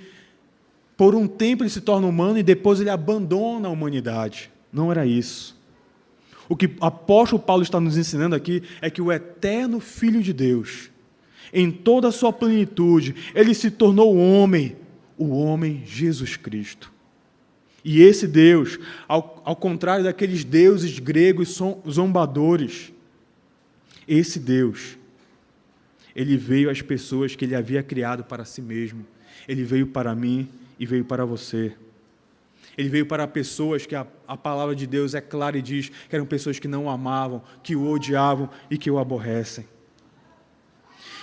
por um tempo ele se torna humano e depois ele abandona a humanidade. Não era isso. O que o apóstolo Paulo está nos ensinando aqui é que o eterno Filho de Deus, em toda a sua plenitude, ele se tornou homem, o homem Jesus Cristo. E esse Deus, ao contrário daqueles deuses gregos zombadores, esse Deus, ele veio às pessoas que ele havia criado para si mesmo. Ele veio para mim e veio para você. Ele veio para pessoas que a palavra de Deus é clara e diz que eram pessoas que não o amavam, que o odiavam e que o aborrecem.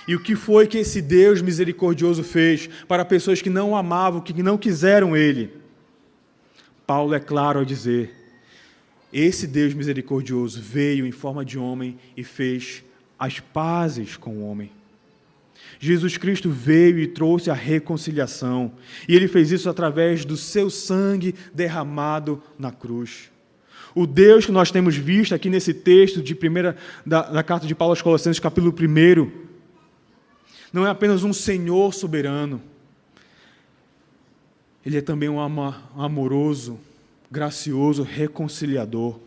E o que foi que esse Deus misericordioso fez para pessoas que não o amavam, que não quiseram Ele? Paulo é claro ao dizer, esse Deus misericordioso veio em forma de homem e fez as pazes com o homem. Jesus Cristo veio e trouxe a reconciliação, e Ele fez isso através do seu sangue derramado na cruz. O Deus que nós temos visto aqui nesse texto da carta de Paulo aos Colossenses, capítulo 1, não é apenas um Senhor soberano, Ele é também um amoroso, gracioso, reconciliador.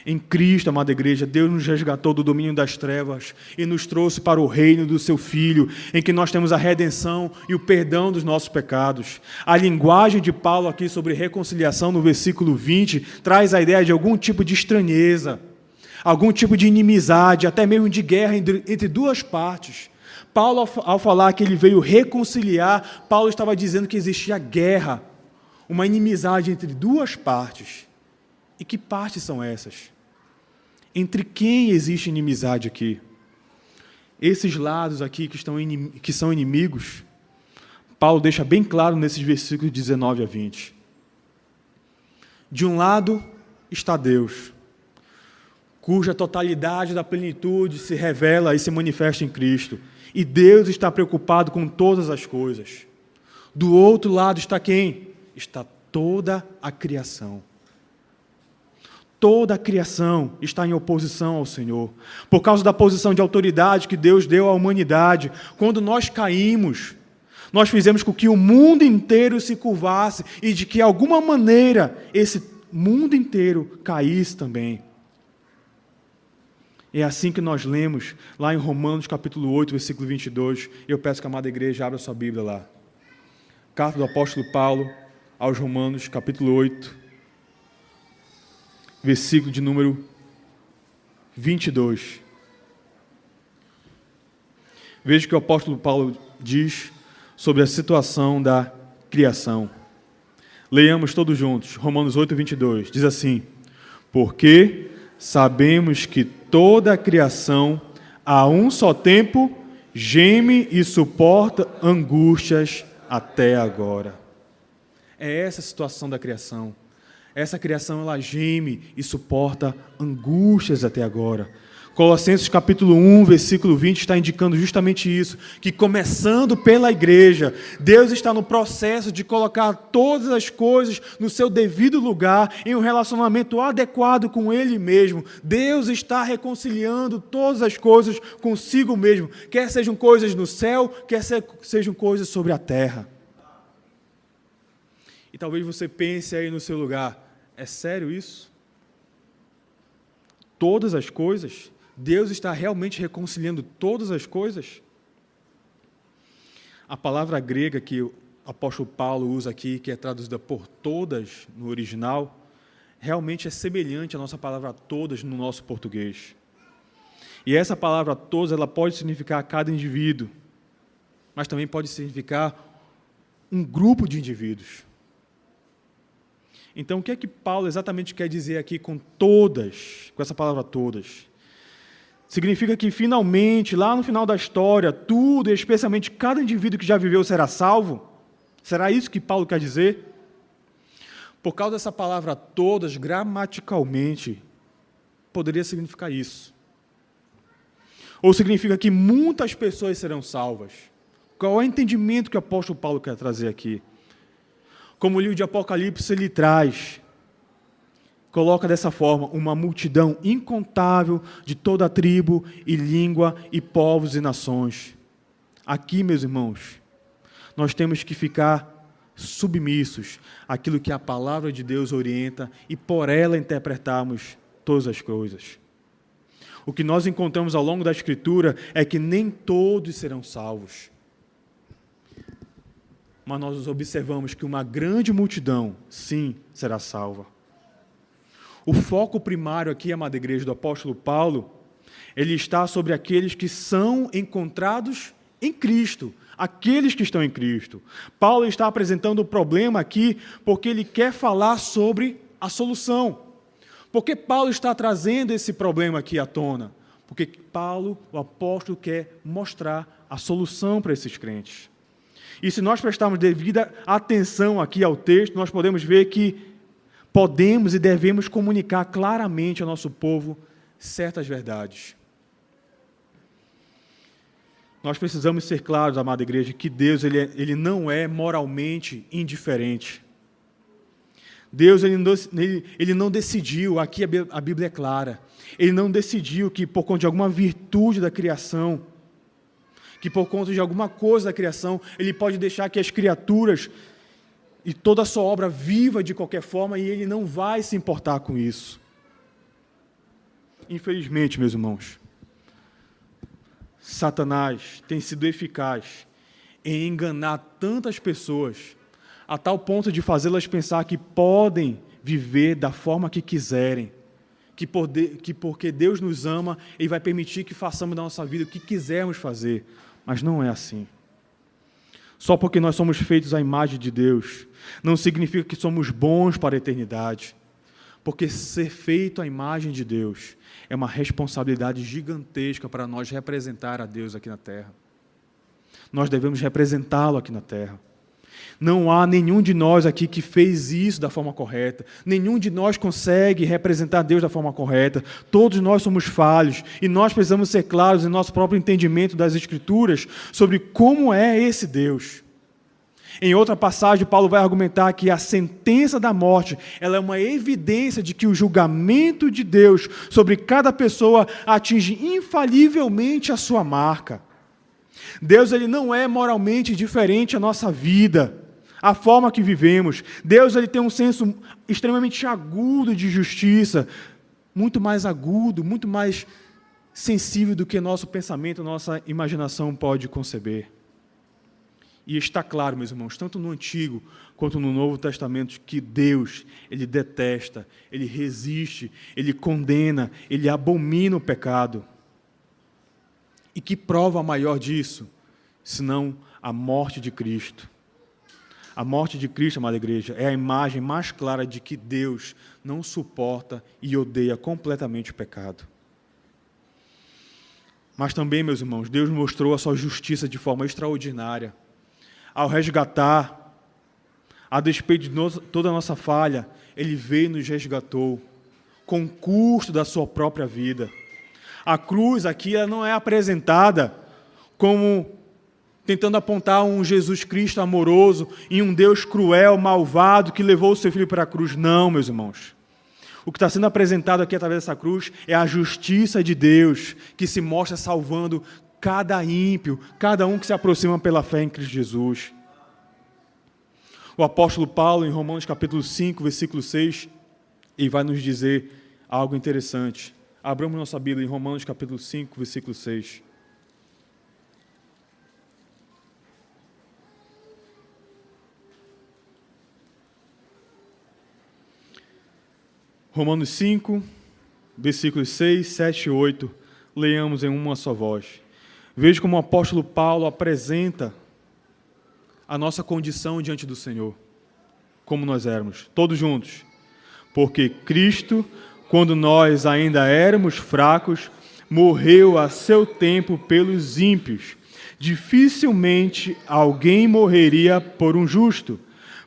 Em Cristo, amada igreja, Deus nos resgatou do domínio das trevas e nos trouxe para o reino do seu Filho, em que nós temos a redenção e o perdão dos nossos pecados. A linguagem de Paulo aqui sobre reconciliação, no versículo 20, traz a ideia de algum tipo de estranheza, algum tipo de inimizade, até mesmo de guerra entre duas partes. Paulo, ao falar que ele veio reconciliar, Paulo estava dizendo que existia guerra, uma inimizade entre duas partes. E que partes são essas? Entre quem existe inimizade aqui? Esses lados aqui que são inimigos, Paulo deixa bem claro nesses versículos 19 a 20. De um lado está Deus, cuja totalidade da plenitude se revela e se manifesta em Cristo. E Deus está preocupado com todas as coisas. Do outro lado está quem? Está toda a criação. Toda a criação está em oposição ao Senhor. Por causa da posição de autoridade que Deus deu à humanidade, quando nós caímos, nós fizemos com que o mundo inteiro se curvasse e de que, de alguma maneira, esse mundo inteiro caísse também. É assim que nós lemos lá em Romanos capítulo 8, versículo 22. Eu peço que a amada igreja abra sua Bíblia lá. Carta do apóstolo Paulo aos Romanos capítulo 8, versículo de número 22. Veja o que o apóstolo Paulo diz sobre a situação da criação. Leiamos todos juntos. Romanos 8, 22. Diz assim: porque sabemos que toda a criação, a um só tempo, geme e suporta angústias até agora. É essa a situação da criação. Essa criação, ela geme e suporta angústias até agora. Colossenses capítulo 1, versículo 20, está indicando justamente isso, que começando pela igreja, Deus está no processo de colocar todas as coisas no seu devido lugar, em um relacionamento adequado com Ele mesmo. Deus está reconciliando todas as coisas consigo mesmo, quer sejam coisas no céu, quer sejam coisas sobre a terra. E talvez você pense aí no seu lugar, é sério isso? Todas as coisas? Deus está realmente reconciliando todas as coisas? A palavra grega que o apóstolo Paulo usa aqui, que é traduzida por todas no original, realmente é semelhante à nossa palavra todas no nosso português. E essa palavra todas, ela pode significar cada indivíduo, mas também pode significar um grupo de indivíduos. Então, o que é que Paulo exatamente quer dizer aqui com todas, com essa palavra todas? Significa que, finalmente, lá no final da história, tudo, e especialmente cada indivíduo que já viveu, será salvo? Será isso que Paulo quer dizer? Por causa dessa palavra todas, gramaticalmente, poderia significar isso. Ou significa que muitas pessoas serão salvas. Qual é o entendimento que o apóstolo Paulo quer trazer aqui? Como o livro de Apocalipse ele traz, coloca dessa forma uma multidão incontável de toda a tribo e língua e povos e nações. Aqui, meus irmãos, nós temos que ficar submissos àquilo que a palavra de Deus orienta e por ela interpretarmos todas as coisas. O que nós encontramos ao longo da Escritura é que nem todos serão salvos. Mas nós observamos que uma grande multidão, sim, será salva. O foco primário aqui, amada igreja, do apóstolo Paulo, ele está sobre aqueles que são encontrados em Cristo, aqueles que estão em Cristo. Paulo está apresentando o problema aqui porque ele quer falar sobre a solução. Por que Paulo está trazendo esse problema aqui à tona? Porque Paulo, o apóstolo, quer mostrar a solução para esses crentes. E se nós prestarmos devida atenção aqui ao texto, nós podemos ver que podemos e devemos comunicar claramente ao nosso povo certas verdades. Nós precisamos ser claros, amada igreja, que Deus ele não é moralmente indiferente. Deus ele não decidiu, aqui a Bíblia é clara, ele não decidiu que por conta de alguma virtude da criação, que por conta de alguma coisa da criação, ele pode deixar que as criaturas e toda a sua obra viva de qualquer forma, e ele não vai se importar com isso. Infelizmente, meus irmãos, Satanás tem sido eficaz em enganar tantas pessoas, a tal ponto de fazê-las pensar que podem viver da forma que quiserem, que porque Deus nos ama, Ele vai permitir que façamos da nossa vida o que quisermos fazer, mas não é assim. Só porque nós somos feitos à imagem de Deus, não significa que somos bons para a eternidade, porque ser feito à imagem de Deus é uma responsabilidade gigantesca para nós representar a Deus aqui na terra. Nós devemos representá-lo aqui na terra. Não há nenhum de nós aqui que fez isso da forma correta. Nenhum de nós consegue representar Deus da forma correta. Todos nós somos falhos e nós precisamos ser claros em nosso próprio entendimento das Escrituras sobre como é esse Deus. Em outra passagem, Paulo vai argumentar que a sentença da morte ela é uma evidência de que o julgamento de Deus sobre cada pessoa atinge infalivelmente a sua marca. Deus ele não é moralmente diferente à nossa vida, à forma que vivemos. Deus ele tem um senso extremamente agudo de justiça, muito mais agudo, muito mais sensível do que nosso pensamento, nossa imaginação pode conceber. E está claro, meus irmãos, tanto no Antigo quanto no Novo Testamento, que Deus, Ele detesta, Ele resiste, Ele condena, Ele abomina o pecado. E que prova maior disso, senão a morte de Cristo? A morte de Cristo, amada igreja, é a imagem mais clara de que Deus não suporta e odeia completamente o pecado. Mas também, meus irmãos, Deus mostrou a sua justiça de forma extraordinária. Ao resgatar, a despeito de toda a nossa falha, Ele veio e nos resgatou, com o custo da sua própria vida. A cruz aqui ela não é apresentada como tentando apontar um Jesus Cristo amoroso e um Deus cruel, malvado, que levou o seu filho para a cruz. Não, meus irmãos. O que está sendo apresentado aqui através dessa cruz é a justiça de Deus, que se mostra salvando cada ímpio, cada um que se aproxima pela fé em Cristo Jesus. O apóstolo Paulo, em Romanos capítulo 5, versículo 6, ele vai nos dizer algo interessante. Abramos nossa Bíblia em Romanos capítulo 5, versículo 6. Romanos 5, versículos 6, 7 e 8, leamos em uma só voz. Veja como o apóstolo Paulo apresenta a nossa condição diante do Senhor, como nós éramos, todos juntos. Porque Cristo, quando nós ainda éramos fracos, morreu a seu tempo pelos ímpios. Dificilmente alguém morreria por um justo,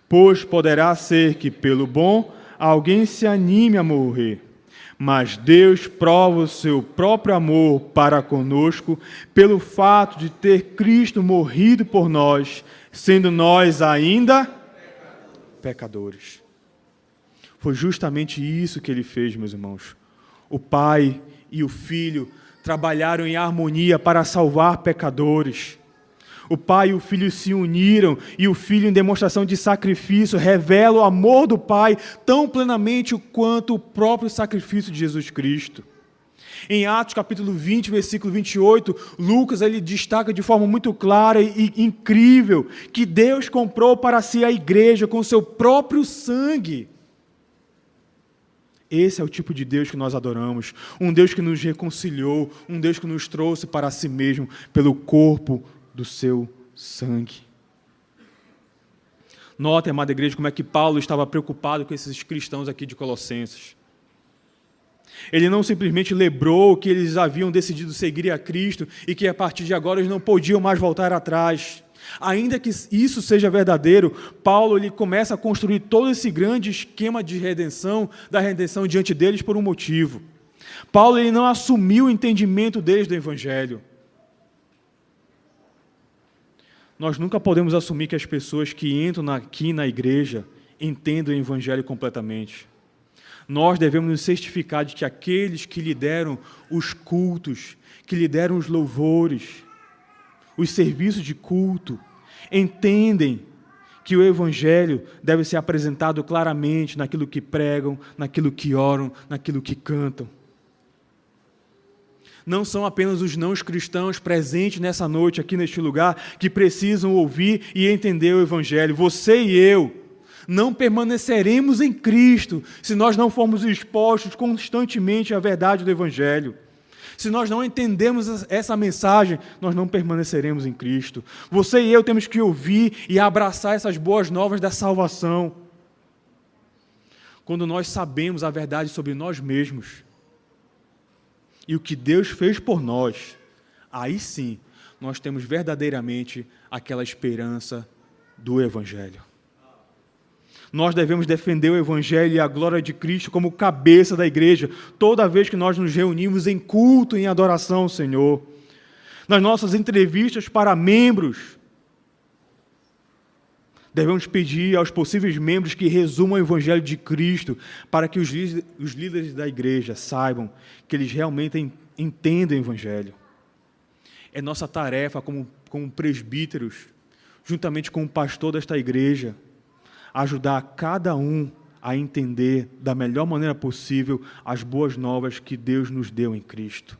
pois poderá ser que pelo bom alguém se anime a morrer. Mas Deus prova o seu próprio amor para conosco pelo fato de ter Cristo morrido por nós, sendo nós ainda pecadores. Foi justamente isso que ele fez, meus irmãos. O Pai e o Filho trabalharam em harmonia para salvar pecadores. O Pai e o Filho se uniram e o Filho, em demonstração de sacrifício, revela o amor do Pai tão plenamente quanto o próprio sacrifício de Jesus Cristo. Em Atos capítulo 20, versículo 28, Lucas ele destaca de forma muito clara e incrível que Deus comprou para si a igreja com o seu próprio sangue. Esse é o tipo de Deus que nós adoramos, um Deus que nos reconciliou, um Deus que nos trouxe para si mesmo pelo corpo do seu sangue. Notem, amada igreja, como é que Paulo estava preocupado com esses cristãos aqui de Colossenses. Ele não simplesmente lembrou que eles haviam decidido seguir a Cristo e que a partir de agora eles não podiam mais voltar atrás. Ainda que isso seja verdadeiro, Paulo ele começa a construir todo esse grande esquema de redenção, da redenção diante deles por um motivo. Paulo ele não assumiu o entendimento deles do Evangelho. Nós nunca podemos assumir que as pessoas que entram aqui na igreja entendam o Evangelho completamente. Nós devemos nos certificar de que aqueles que lideram os cultos, que lideram os louvores, os serviços de culto, entendem que o Evangelho deve ser apresentado claramente naquilo que pregam, naquilo que oram, naquilo que cantam. Não são apenas os não-cristãos presentes nessa noite, aqui neste lugar, que precisam ouvir e entender o Evangelho. Você e eu não permaneceremos em Cristo se nós não formos expostos constantemente à verdade do Evangelho. Se nós não entendemos essa mensagem, nós não permaneceremos em Cristo. Você e eu temos que ouvir e abraçar essas boas novas da salvação. Quando nós sabemos a verdade sobre nós mesmos e o que Deus fez por nós, aí sim nós temos verdadeiramente aquela esperança do Evangelho. Nós devemos defender o Evangelho e a glória de Cristo como cabeça da igreja, toda vez que nós nos reunimos em culto, em adoração ao Senhor. Nas nossas entrevistas para membros, devemos pedir aos possíveis membros que resumam o Evangelho de Cristo, para que os líderes da igreja saibam que eles realmente entendem o Evangelho. É nossa tarefa como presbíteros, juntamente com o pastor desta igreja, ajudar cada um a entender da melhor maneira possível as boas novas que Deus nos deu em Cristo.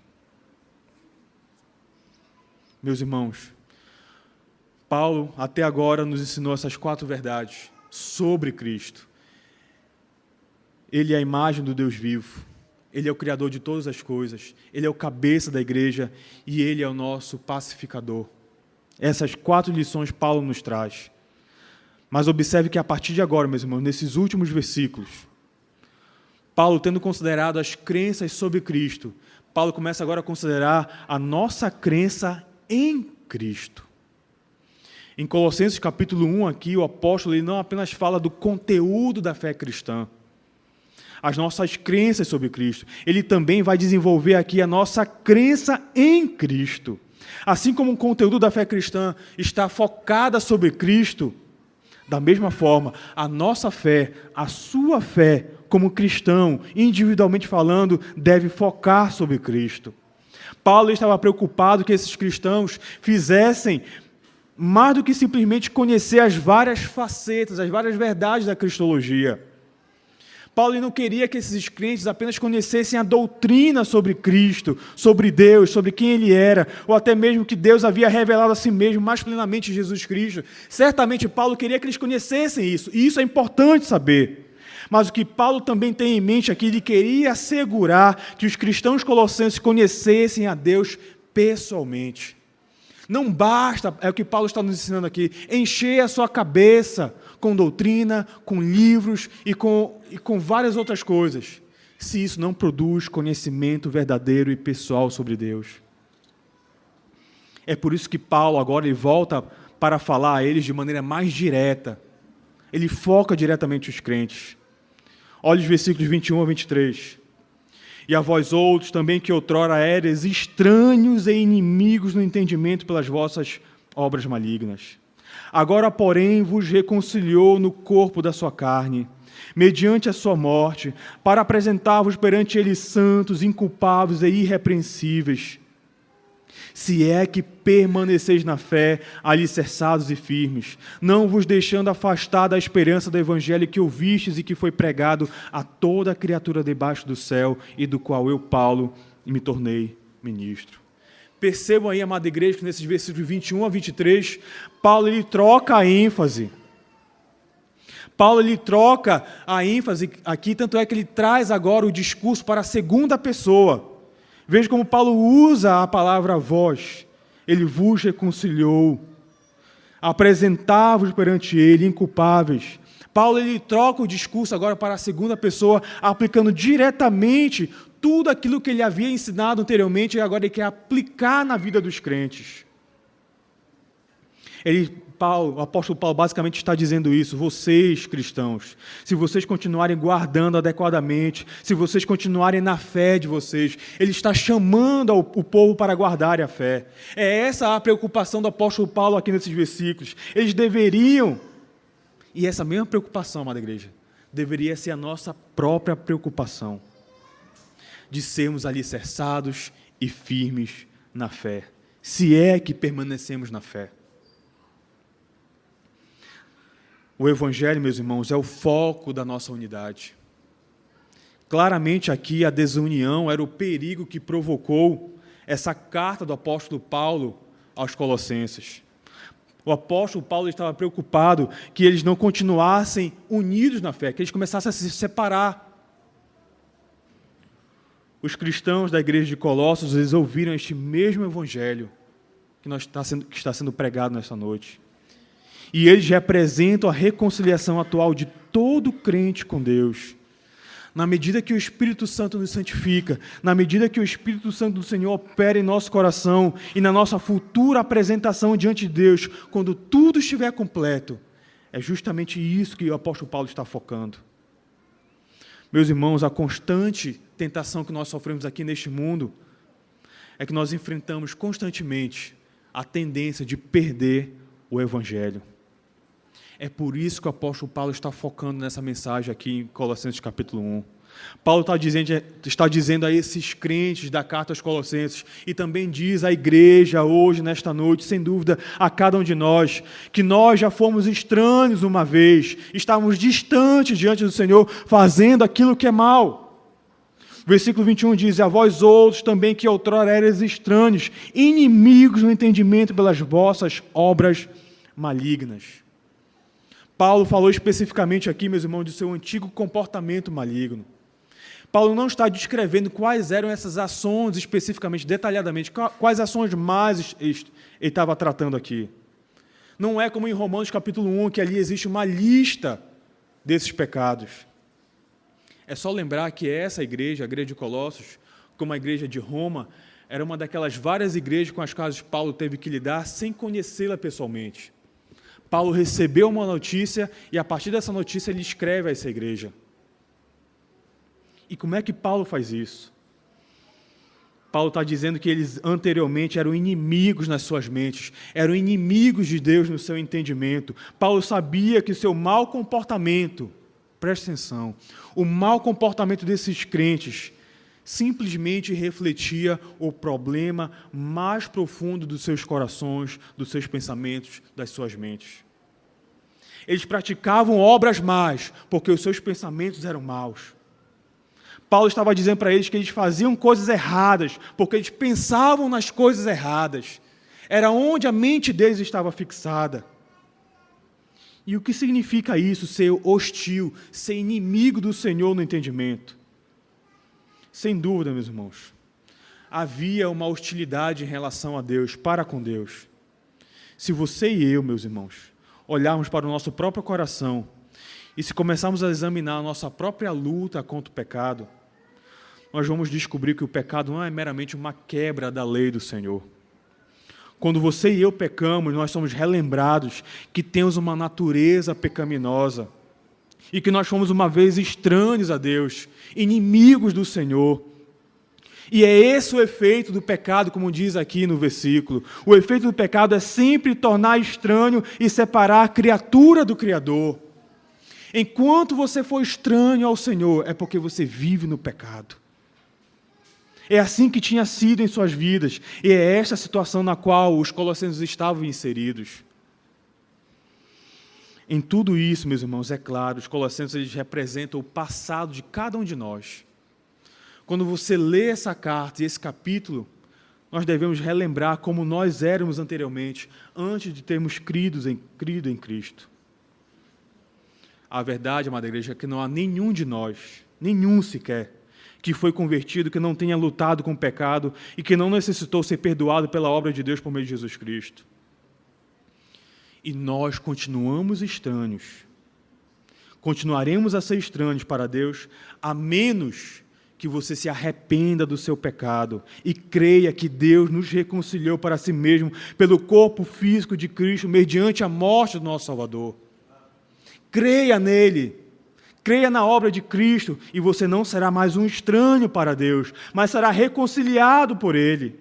Meus irmãos, Paulo até agora nos ensinou essas 4 verdades sobre Cristo. Ele é a imagem do Deus vivo, Ele é o Criador de todas as coisas, Ele é o cabeça da igreja e Ele é o nosso pacificador. Essas 4 lições Paulo nos traz. Mas observe que a partir de agora, meus irmãos, nesses últimos versículos, Paulo, tendo considerado as crenças sobre Cristo, Paulo começa agora a considerar a nossa crença em Cristo. Em Colossenses capítulo 1, aqui, o apóstolo ele não apenas fala do conteúdo da fé cristã, as nossas crenças sobre Cristo, ele também vai desenvolver aqui a nossa crença em Cristo. Assim como o conteúdo da fé cristã está focada sobre Cristo, da mesma forma, a nossa fé, a sua fé, como cristão, individualmente falando, deve focar sobre Cristo. Paulo estava preocupado que esses cristãos fizessem mais do que simplesmente conhecer as várias facetas, as várias verdades da cristologia. Paulo não queria que esses crentes apenas conhecessem a doutrina sobre Cristo, sobre Deus, sobre quem Ele era, ou até mesmo que Deus havia revelado a si mesmo mais plenamente em Jesus Cristo. Certamente Paulo queria que eles conhecessem isso, e isso é importante saber. Mas o que Paulo também tem em mente aqui, ele queria assegurar que os cristãos colossenses conhecessem a Deus pessoalmente. Não basta, é o que Paulo está nos ensinando aqui, encher a sua cabeça com doutrina, com livros e com várias outras coisas, se isso não produz conhecimento verdadeiro e pessoal sobre Deus. É por isso que Paulo agora ele volta para falar a eles de maneira mais direta. Ele foca diretamente os crentes. Olha os versículos 21 a 23. E a vós outros também que outrora éreis, estranhos e inimigos no entendimento pelas vossas obras malignas. Agora, porém, vos reconciliou no corpo da sua carne, mediante a sua morte, para apresentar-vos perante ele santos, inculpáveis e irrepreensíveis, se é que permaneceis na fé, alicerçados e firmes, não vos deixando afastar da esperança do evangelho que ouvistes e que foi pregado a toda criatura debaixo do céu, e do qual eu, Paulo, me tornei ministro. Percebam aí, amada igreja, que nesses versículos 21 a 23, Paulo ele troca a ênfase. Paulo ele troca a ênfase aqui, tanto é que ele traz agora o discurso para a segunda pessoa. Veja como Paulo usa a palavra vós. Ele vos reconciliou, apresentava-vos perante ele, inculpáveis. Paulo ele troca o discurso agora para a segunda pessoa, aplicando diretamente tudo aquilo que ele havia ensinado anteriormente e agora ele quer aplicar na vida dos crentes. O apóstolo Paulo basicamente está dizendo isso: vocês, cristãos, se vocês continuarem guardando adequadamente, se vocês continuarem na fé de vocês, ele está chamando o povo para guardar a fé. É essa a preocupação do apóstolo Paulo aqui nesses versículos. Eles deveriam, e essa mesma preocupação, amada igreja, deveria ser a nossa própria preocupação, de sermos alicerçados e firmes na fé, se é que permanecemos na fé. O Evangelho, meus irmãos, é o foco da nossa unidade. Claramente aqui a desunião era o perigo que provocou essa carta do apóstolo Paulo aos Colossenses. O apóstolo Paulo estava preocupado que eles não continuassem unidos na fé, que eles começassem a se separar. Os cristãos da igreja de Colossos, eles ouviram este mesmo Evangelho que está sendo pregado nesta noite. E eles representam a reconciliação atual de todo crente com Deus. Na medida que o Espírito Santo nos santifica, na medida que o Espírito Santo do Senhor opera em nosso coração e na nossa futura apresentação diante de Deus, quando tudo estiver completo, é justamente isso que o apóstolo Paulo está focando. Meus irmãos, a constante tentação que nós sofremos aqui neste mundo é que nós enfrentamos constantemente a tendência de perder o Evangelho. É por isso que o apóstolo Paulo está focando nessa mensagem aqui em Colossenses capítulo 1. Paulo está dizendo a esses crentes da carta aos Colossenses, e também diz à igreja hoje, nesta noite, sem dúvida, a cada um de nós, que nós já fomos estranhos uma vez, estávamos distantes diante do Senhor, fazendo aquilo que é mal. Versículo 21 diz: a vós outros também que outrora eres estranhos, inimigos no entendimento pelas vossas obras malignas. Paulo falou especificamente aqui, meus irmãos, do seu antigo comportamento maligno. Paulo não está descrevendo quais eram essas ações especificamente, detalhadamente, quais ações mais ele estava tratando aqui. Não é como em Romanos capítulo 1, que ali existe uma lista desses pecados. É só lembrar que essa igreja, a igreja de Colossos, como a igreja de Roma, era uma daquelas várias igrejas com as quais Paulo teve que lidar sem conhecê-la pessoalmente. Paulo recebeu uma notícia e, a partir dessa notícia, ele escreve a essa igreja. E como é que Paulo faz isso? Paulo está dizendo que eles anteriormente eram inimigos nas suas mentes, eram inimigos de Deus no seu entendimento. Paulo sabia que o seu mau comportamento, preste atenção, o mau comportamento desses crentes simplesmente refletia o problema mais profundo dos seus corações, dos seus pensamentos, das suas mentes. Eles praticavam obras más, porque os seus pensamentos eram maus. Paulo estava dizendo para eles que eles faziam coisas erradas, porque eles pensavam nas coisas erradas. Era onde a mente deles estava fixada. E o que significa isso, ser hostil, ser inimigo do Senhor no entendimento? Sem dúvida, meus irmãos, havia uma hostilidade em relação a Deus, para com Deus. Se você e eu, meus irmãos, olharmos para o nosso próprio coração e se começarmos a examinar a nossa própria luta contra o pecado, nós vamos descobrir que o pecado não é meramente uma quebra da lei do Senhor. Quando você e eu pecamos, nós somos relembrados que temos uma natureza pecaminosa e que nós fomos uma vez estranhos a Deus, inimigos do Senhor. E é esse o efeito do pecado, como diz aqui no versículo. O efeito do pecado é sempre tornar estranho e separar a criatura do Criador. Enquanto você for estranho ao Senhor, é porque você vive no pecado. É assim que tinha sido em suas vidas, e é esta a situação na qual os colossenses estavam inseridos. Em tudo isso, meus irmãos, é claro, os colossenses eles representam o passado de cada um de nós. Quando você lê essa carta e esse capítulo, nós devemos relembrar como nós éramos anteriormente, antes de termos crido em Cristo. A verdade, amada igreja, é que não há nenhum de nós, nenhum sequer, que foi convertido, que não tenha lutado com o pecado e que não necessitou ser perdoado pela obra de Deus por meio de Jesus Cristo. E nós continuamos estranhos. Continuaremos a ser estranhos para Deus, a menos que você se arrependa do seu pecado e creia que Deus nos reconciliou para si mesmo pelo corpo físico de Cristo, mediante a morte do nosso Salvador. Creia nele, creia na obra de Cristo e você não será mais um estranho para Deus, mas será reconciliado por ele.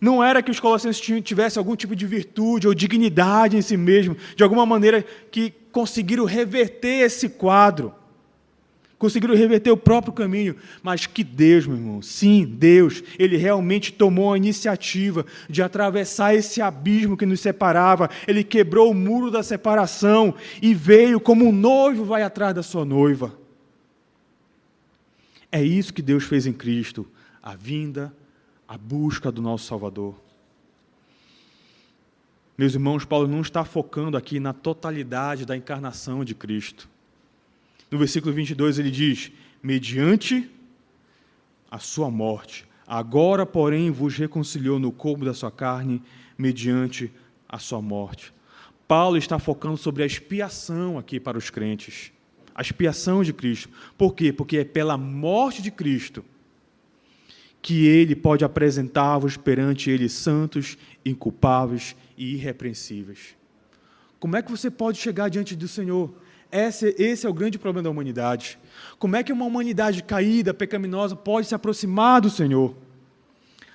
Não era que os colossenses tivessem algum tipo de virtude ou dignidade em si mesmo, de alguma maneira que conseguiram reverter esse quadro, conseguiram reverter o próprio caminho, mas que Deus, meu irmão, sim, Deus, Ele realmente tomou a iniciativa de atravessar esse abismo que nos separava, Ele quebrou o muro da separação e veio como um noivo vai atrás da sua noiva. É isso que Deus fez em Cristo, a vinda, a busca do nosso Salvador. Meus irmãos, Paulo não está focando aqui na totalidade da encarnação de Cristo. No versículo 22 ele diz, mediante a sua morte, agora, porém, vos reconciliou no corpo da sua carne, mediante a sua morte. Paulo está focando sobre a expiação aqui para os crentes, a expiação de Cristo. Por quê? Porque é pela morte de Cristo que ele pode apresentar-vos perante ele santos, inculpáveis e irrepreensíveis. Como é que você pode chegar diante do Senhor? Esse é o grande problema da humanidade. Como é que uma humanidade caída, pecaminosa, pode se aproximar do Senhor?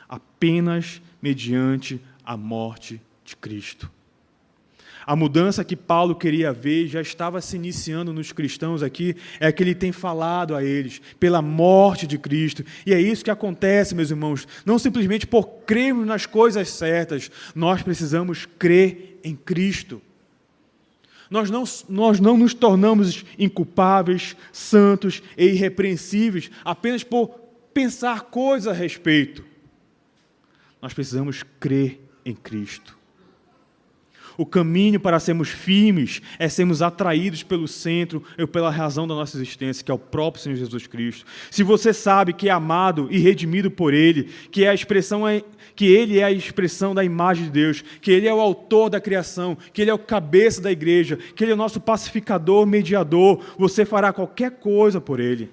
Apenas mediante a morte de Cristo. A mudança que Paulo queria ver já estava se iniciando nos cristãos aqui, é que ele tem falado a eles, pela morte de Cristo. E é isso que acontece, meus irmãos, não simplesmente por crermos nas coisas certas, nós precisamos crer em Cristo. Nós não nos tornamos inculpáveis, santos e irrepreensíveis apenas por pensar coisas a respeito. Nós precisamos crer em Cristo. O caminho para sermos firmes é sermos atraídos pelo centro e pela razão da nossa existência, que é o próprio Senhor Jesus Cristo. Se você sabe que é amado e redimido por Ele, que Ele é a expressão da imagem de Deus, que Ele é o autor da criação, que Ele é o cabeça da igreja, que Ele é o nosso pacificador, mediador, você fará qualquer coisa por Ele.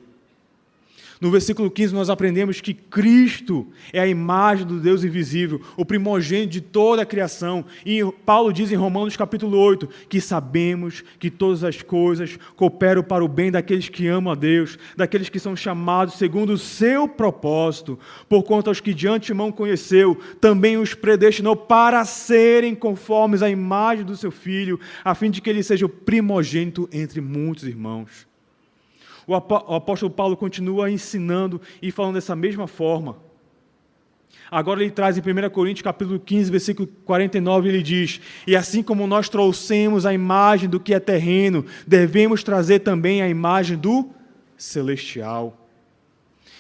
No versículo 15 nós aprendemos que Cristo é a imagem do Deus invisível, o primogênito de toda a criação. E Paulo diz em Romanos capítulo 8, que sabemos que todas as coisas cooperam para o bem daqueles que amam a Deus, daqueles que são chamados segundo o seu propósito, porquanto aos que de antemão conheceu, também os predestinou para serem conformes à imagem do seu Filho, a fim de que ele seja o primogênito entre muitos irmãos. O apóstolo Paulo continua ensinando e falando dessa mesma forma. Agora ele traz em 1 Coríntios capítulo 15, versículo 49, ele diz, e assim como nós trouxemos a imagem do que é terreno, devemos trazer também a imagem do celestial.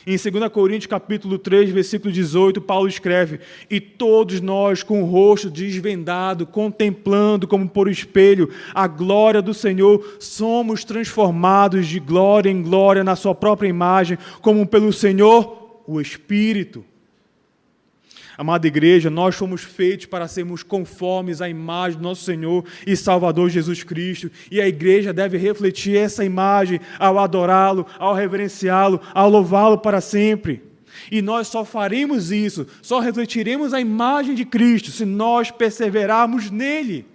Em 2 Coríntios capítulo 3, versículo 18, Paulo escreve, e todos nós com o rosto desvendado, contemplando como por espelho a glória do Senhor, somos transformados de glória em glória na sua própria imagem, como pelo Senhor, o Espírito. Amada igreja, nós fomos feitos para sermos conformes à imagem do nosso Senhor e Salvador Jesus Cristo. E a igreja deve refletir essa imagem ao adorá-lo, ao reverenciá-lo, ao louvá-lo para sempre. E nós só faremos isso, só refletiremos a imagem de Cristo se nós perseverarmos nele,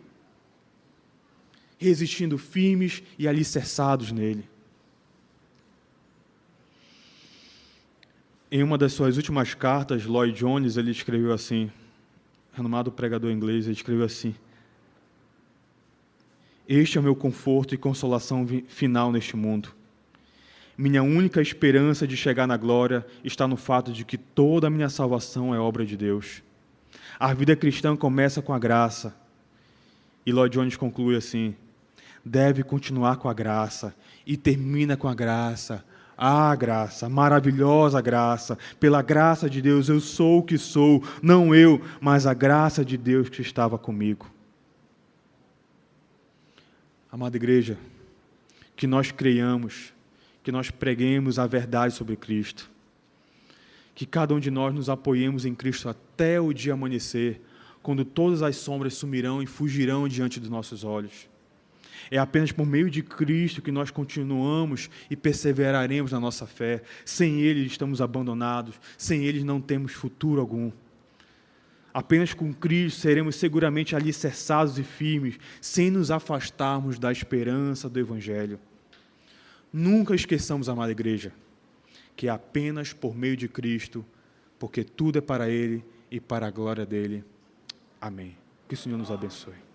resistindo firmes e alicerçados nele. Em uma das suas últimas cartas, Lloyd Jones, ele escreveu assim, renomado pregador inglês, ele escreveu assim, Este é o meu conforto e consolação final neste mundo. Minha única esperança de chegar na glória está no fato de que toda a minha salvação é obra de Deus. A vida cristã começa com a graça. E Lloyd Jones conclui assim: deve continuar com a graça e termina com a graça. A graça, maravilhosa graça, pela graça de Deus eu sou o que sou, não eu, mas a graça de Deus que estava comigo. Amada igreja, que nós creiamos, que nós preguemos a verdade sobre Cristo, que cada um de nós nos apoiemos em Cristo até o dia amanhecer, quando todas as sombras sumirão e fugirão diante dos nossos olhos. É apenas por meio de Cristo que nós continuamos e perseveraremos na nossa fé. Sem Ele estamos abandonados, sem Ele não temos futuro algum. Apenas com Cristo seremos seguramente alicerçados e firmes, sem nos afastarmos da esperança do Evangelho. Nunca esqueçamos, amada igreja, que é apenas por meio de Cristo, porque tudo é para Ele e para a glória dEle. Amém. Que o Senhor nos abençoe.